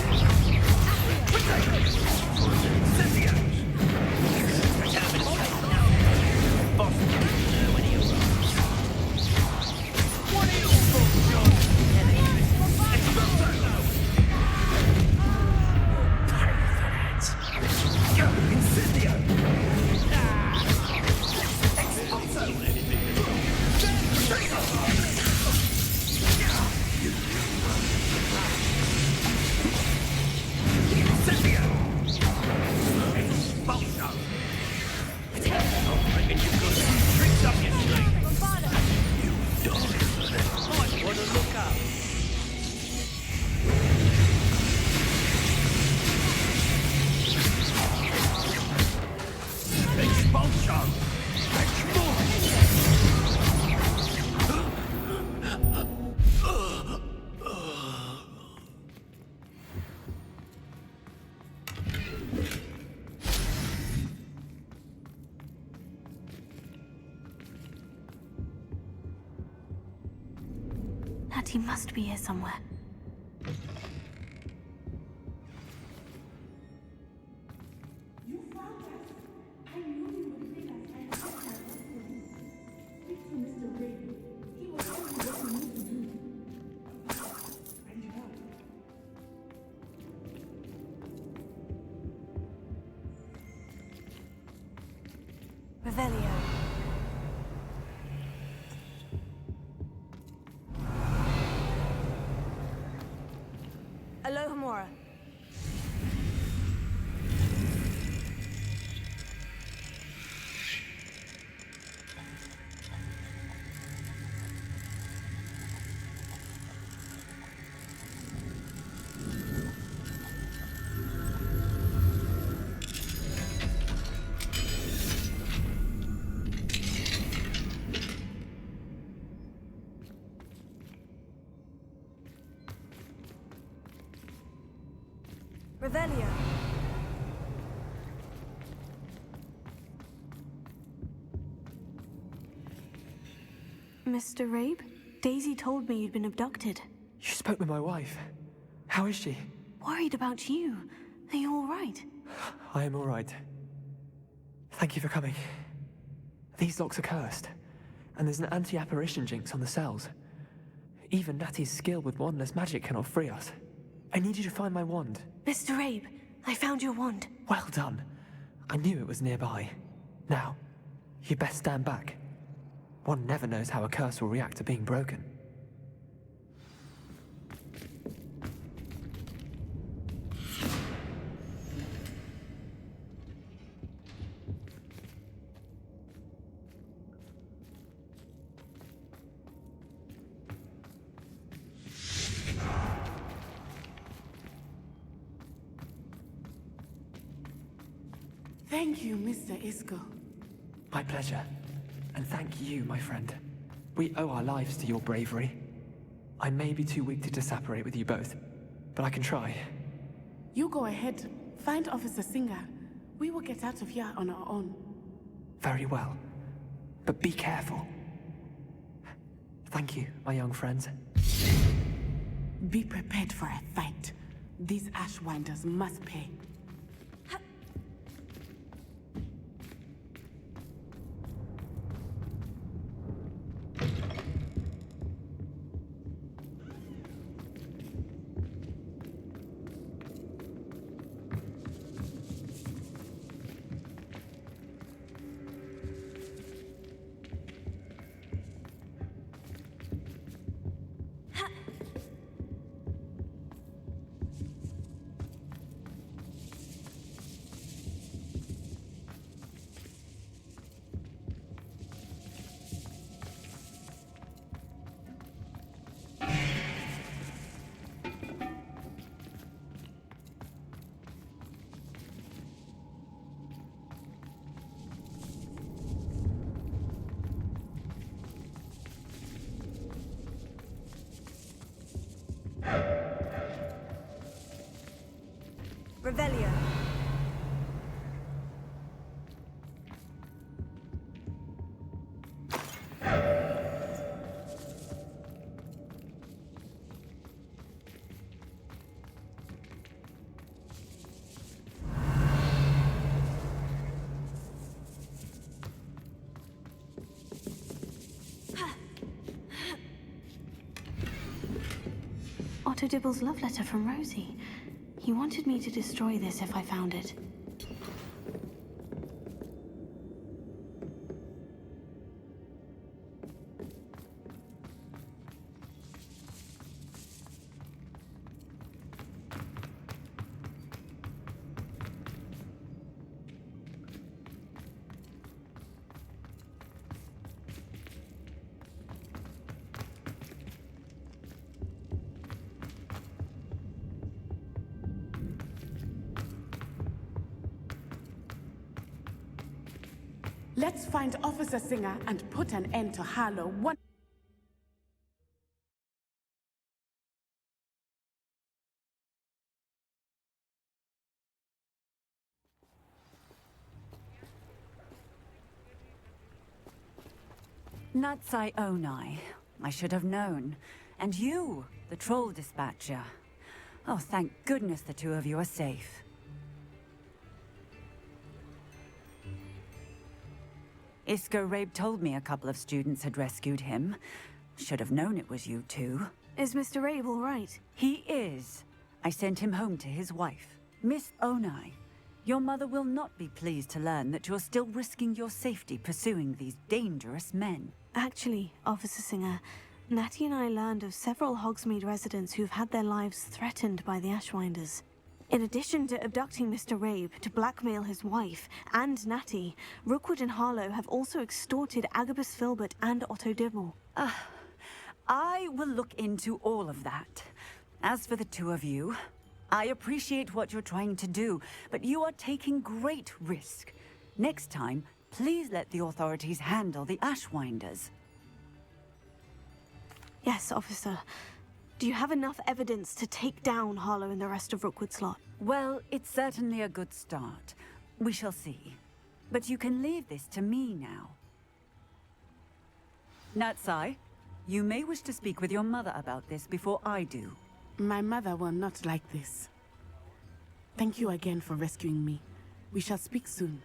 He must be here somewhere. Revelio. Alohomora. Revelio. Mr. Rabe? Daisy told me you'd been abducted. You spoke with my wife. How is she? Worried about you. Are you all right? I am all right. Thank you for coming. These locks are cursed, and there's an anti-apparition jinx on the cells. Even Natty's skill with wandless magic cannot free us. I need you to find my wand. Mr. Rabe, I found your wand. Well done. I knew it was nearby. Now, you best stand back. One never knows how a curse will react to being broken. Thank you, Mr. Isco. My pleasure. And thank you, my friend. We owe our lives to your bravery. I may be too weak to disapparate with you both, but I can try. You go ahead. Find Officer Singer. We will get out of here on our own. Very well. But be careful. Thank you, my young friends. Be prepared for a fight. These Ashwinders must pay. Revelio. Otto Dibble's love letter from Rosie. He wanted me to destroy this if I found it. Let's find Officer Singer and put an end to Harlow one. Natsai'den. I should have known. And you, the troll dispatcher. Oh, thank goodness the two of you are safe. Isco Rabe told me a couple of students had rescued him. Should have known it was you two. Is Mr. Rabe all right? He is. I sent him home to his wife. Miss Onai, your mother will not be pleased to learn that you're still risking your safety pursuing these dangerous men. Actually, Officer Singer, Natty and I learned of several Hogsmeade residents who've had their lives threatened by the Ashwinders. In addition to abducting Mr. Rabe to blackmail his wife and Natty, Rookwood and Harlow have also extorted Agabus Filbert and Otto Dibble. I will look into all of that. As for the two of you, I appreciate what you're trying to do, but you are taking great risk. Next time, please let the authorities handle the Ashwinders. Yes, officer. Do you have enough evidence to take down Harlow and the rest of Rookwood's lot? Well, it's certainly a good start. We shall see. But you can leave this to me now. Natsai, you may wish to speak with your mother about this before I do. My mother will not like this. Thank you again for rescuing me. We shall speak soon.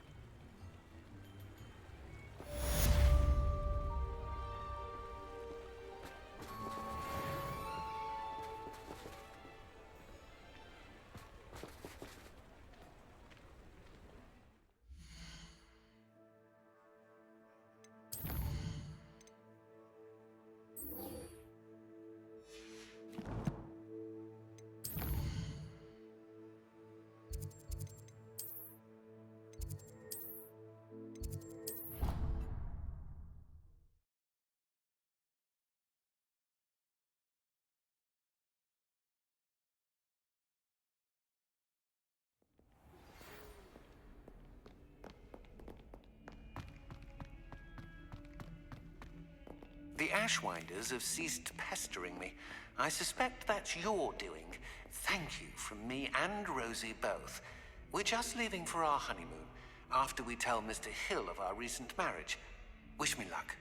The Ashwinders have ceased pestering me. I suspect that's your doing. Thank you from me and Rosie both. We're just leaving for our honeymoon, after we tell Mr. Hill of our recent marriage. Wish me luck.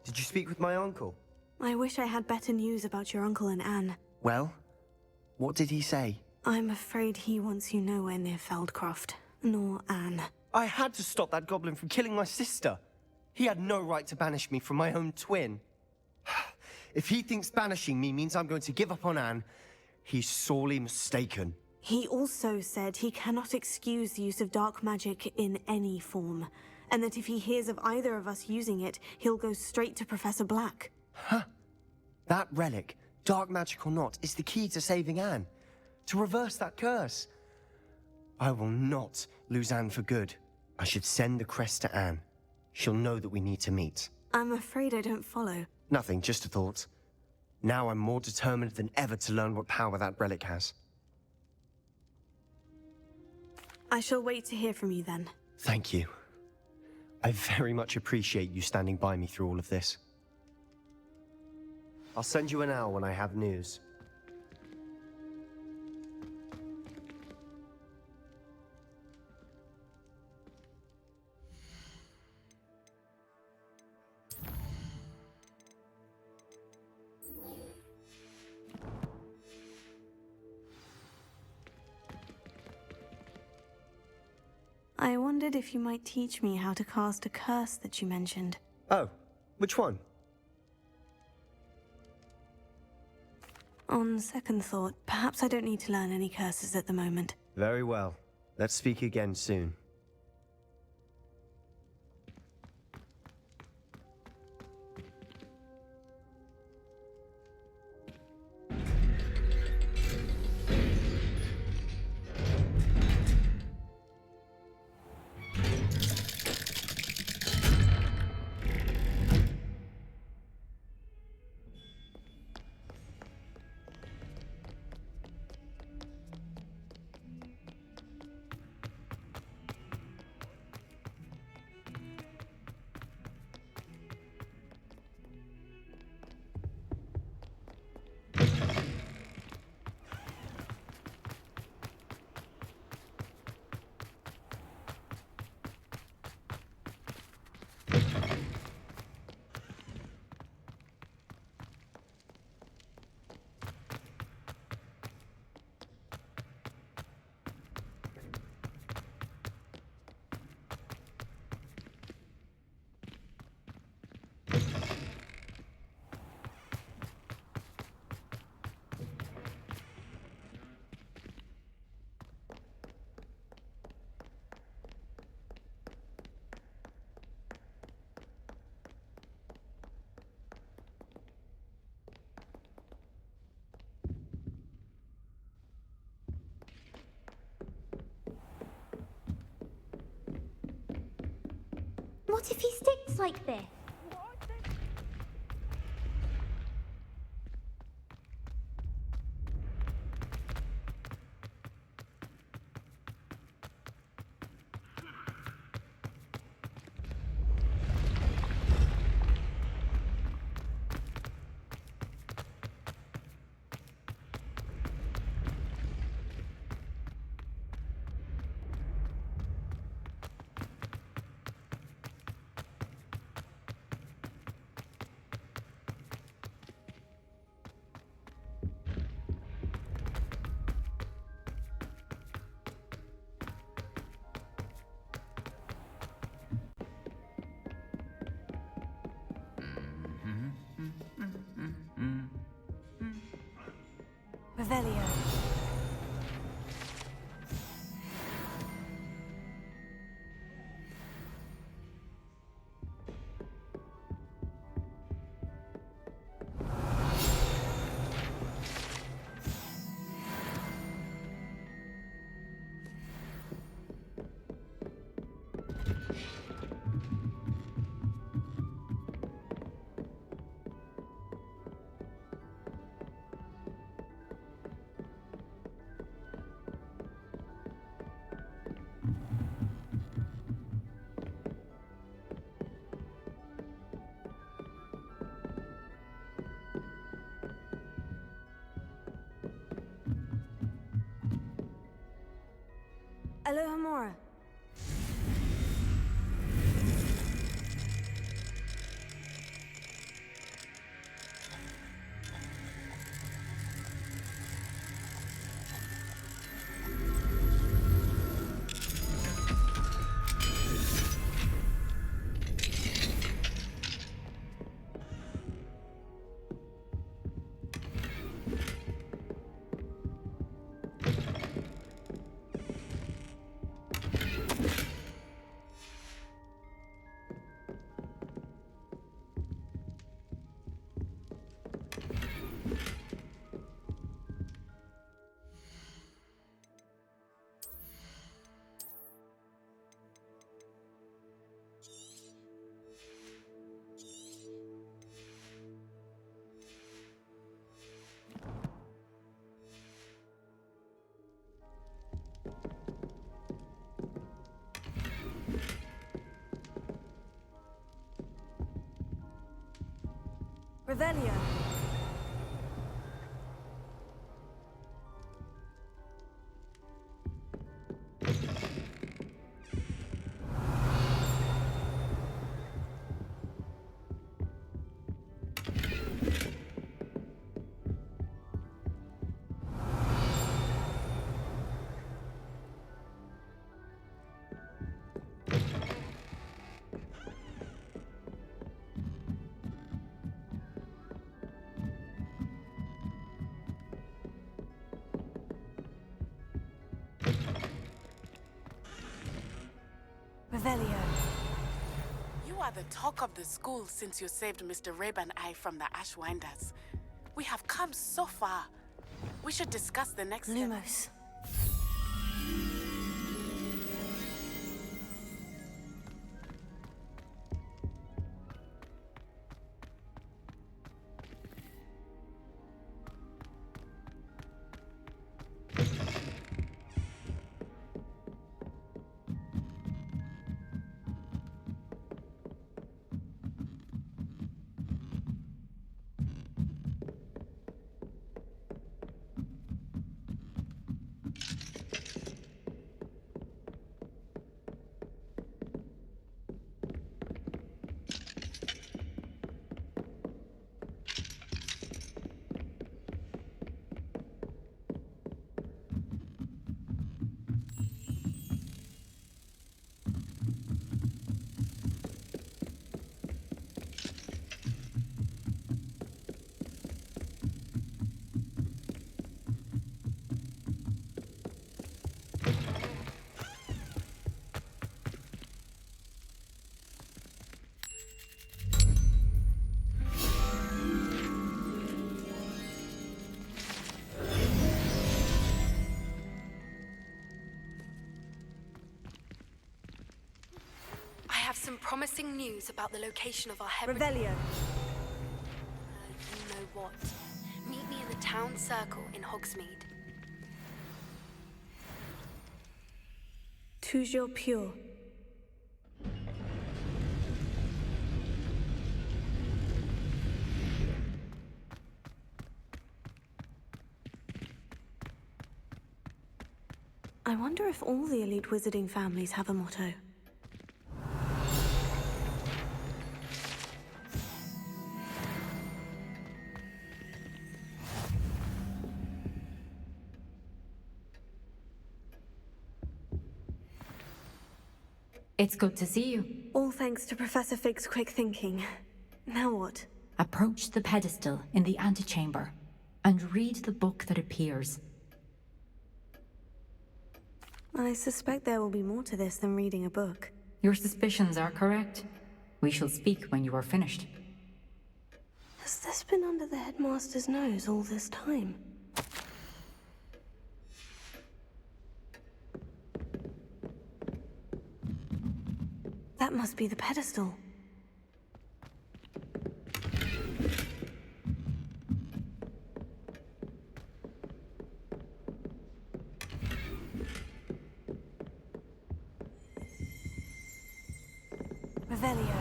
Did you speak with my uncle? I wish I had better news about your uncle and Anne. Well, what did he say? I'm afraid he wants you nowhere near Feldcroft, nor Anne. I had to stop that goblin from killing my sister. He had no right to banish me from my own twin. If he thinks banishing me means I'm going to give up on Anne, he's sorely mistaken. He also said he cannot excuse the use of dark magic in any form, and that if he hears of either of us using it, he'll go straight to Professor Black. Huh. That relic, dark magic or not, is the key to saving Anne. To reverse that curse. I will not lose Anne for good. I should send the crest to Anne. She'll know that we need to meet. I'm afraid I don't follow. Nothing, just a thought. Now I'm more determined than ever to learn what power that relic has. I shall wait to hear from you then. Thank you. I very much appreciate you standing by me through all of this. I'll send you an owl when I have news. I wondered if you might teach me how to cast a curse that you mentioned. Oh, which one? On second thought, perhaps I don't need to learn any curses at the moment. Very well. Let's speak again soon. What if he sticks like this? Revelio. Alohomora. Revelio. Revelio. You are the talk of the school since you saved Mr. Rabe and I from the Ashwinders. We have come so far. We should discuss the next step. Lumos. Some promising news about the location of our heritage. Revelio. You know what? Meet me in the town circle in Hogsmeade. Toujours pure. I wonder if all the elite wizarding families have a motto. It's good to see you. All thanks to Professor Fig's quick thinking. Now what? Approach the pedestal in the antechamber and read the book that appears. I suspect there will be more to this than reading a book. Your suspicions are correct. We shall speak when you are finished. Has this been under the headmaster's nose all this time? That must be the pedestal. Revelio.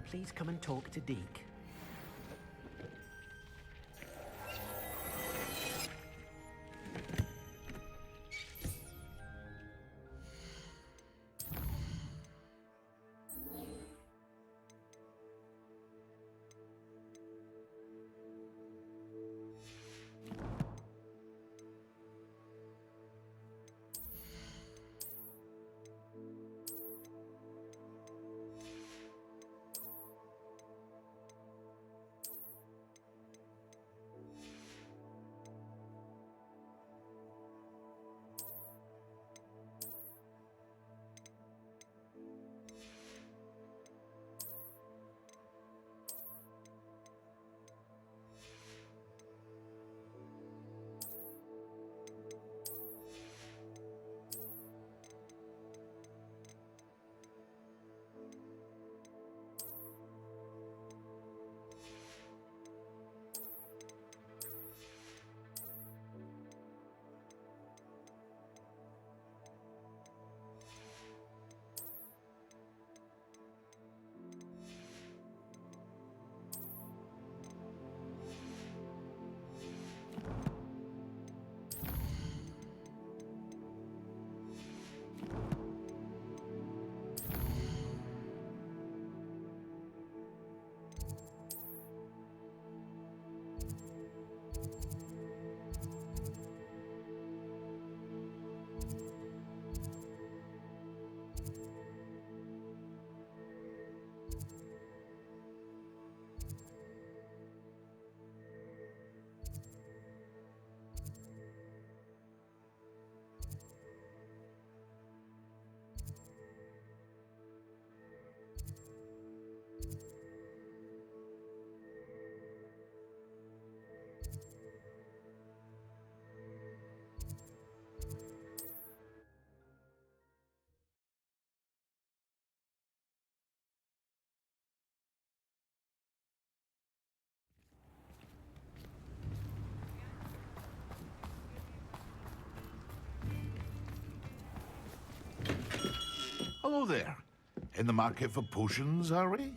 Please come and talk to Deke. Hello there. In the market for potions, are we?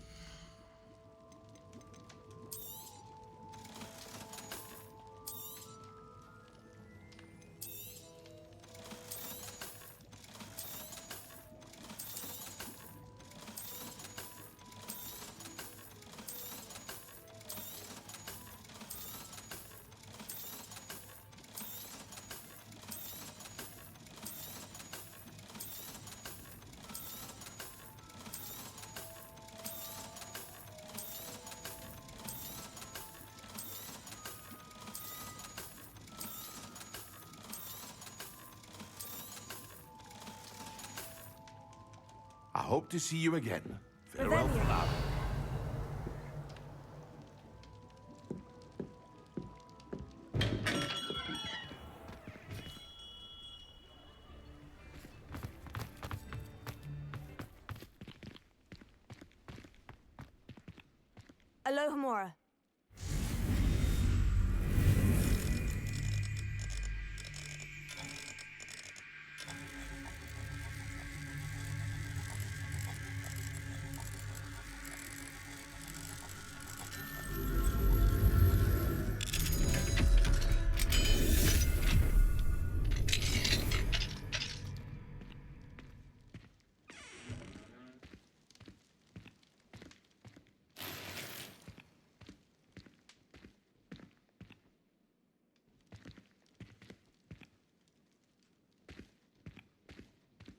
I hope to see you again. Farewell for now. Alohomora.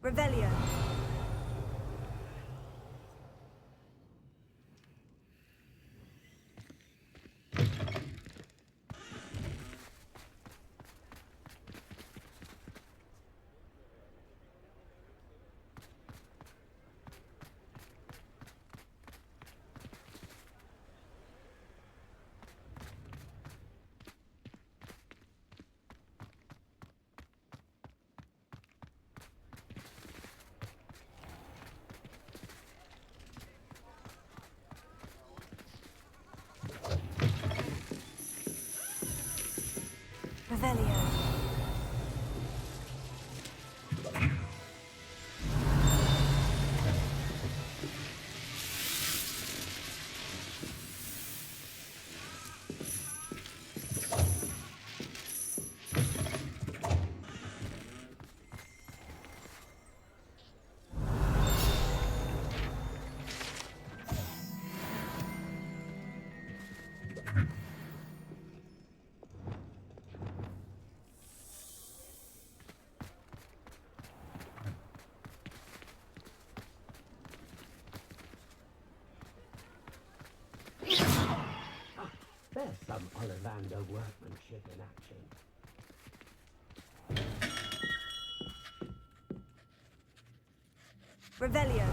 Revelio. Revelio. There's some Ollivander workmanship in action. Revelio.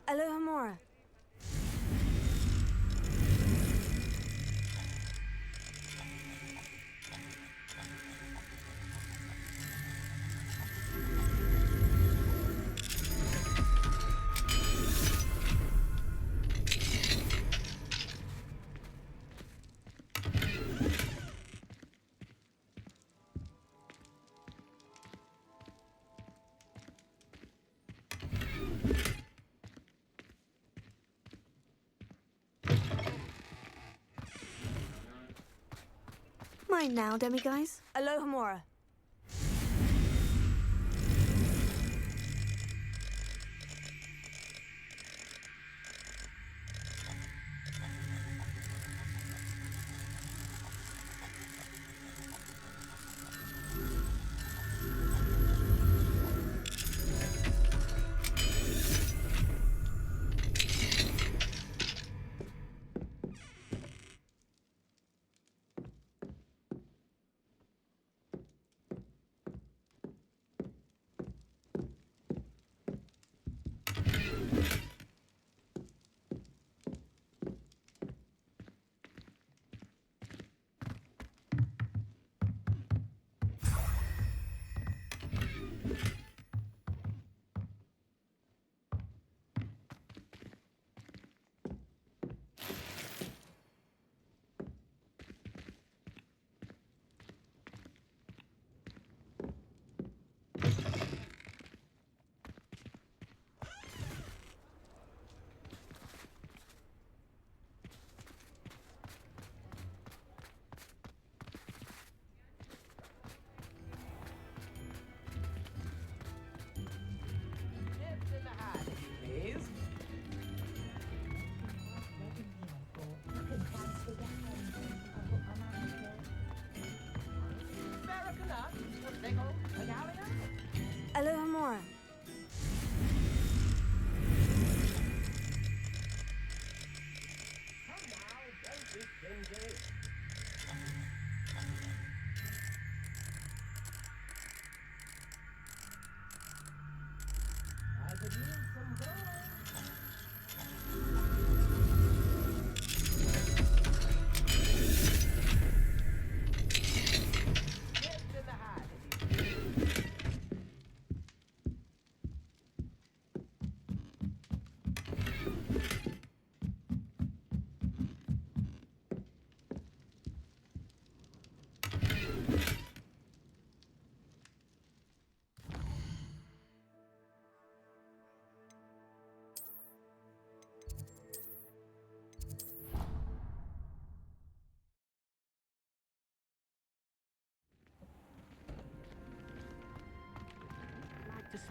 Alohomora. Mine now, demiguys. Alohomora.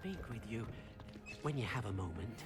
speak with you when you have a moment.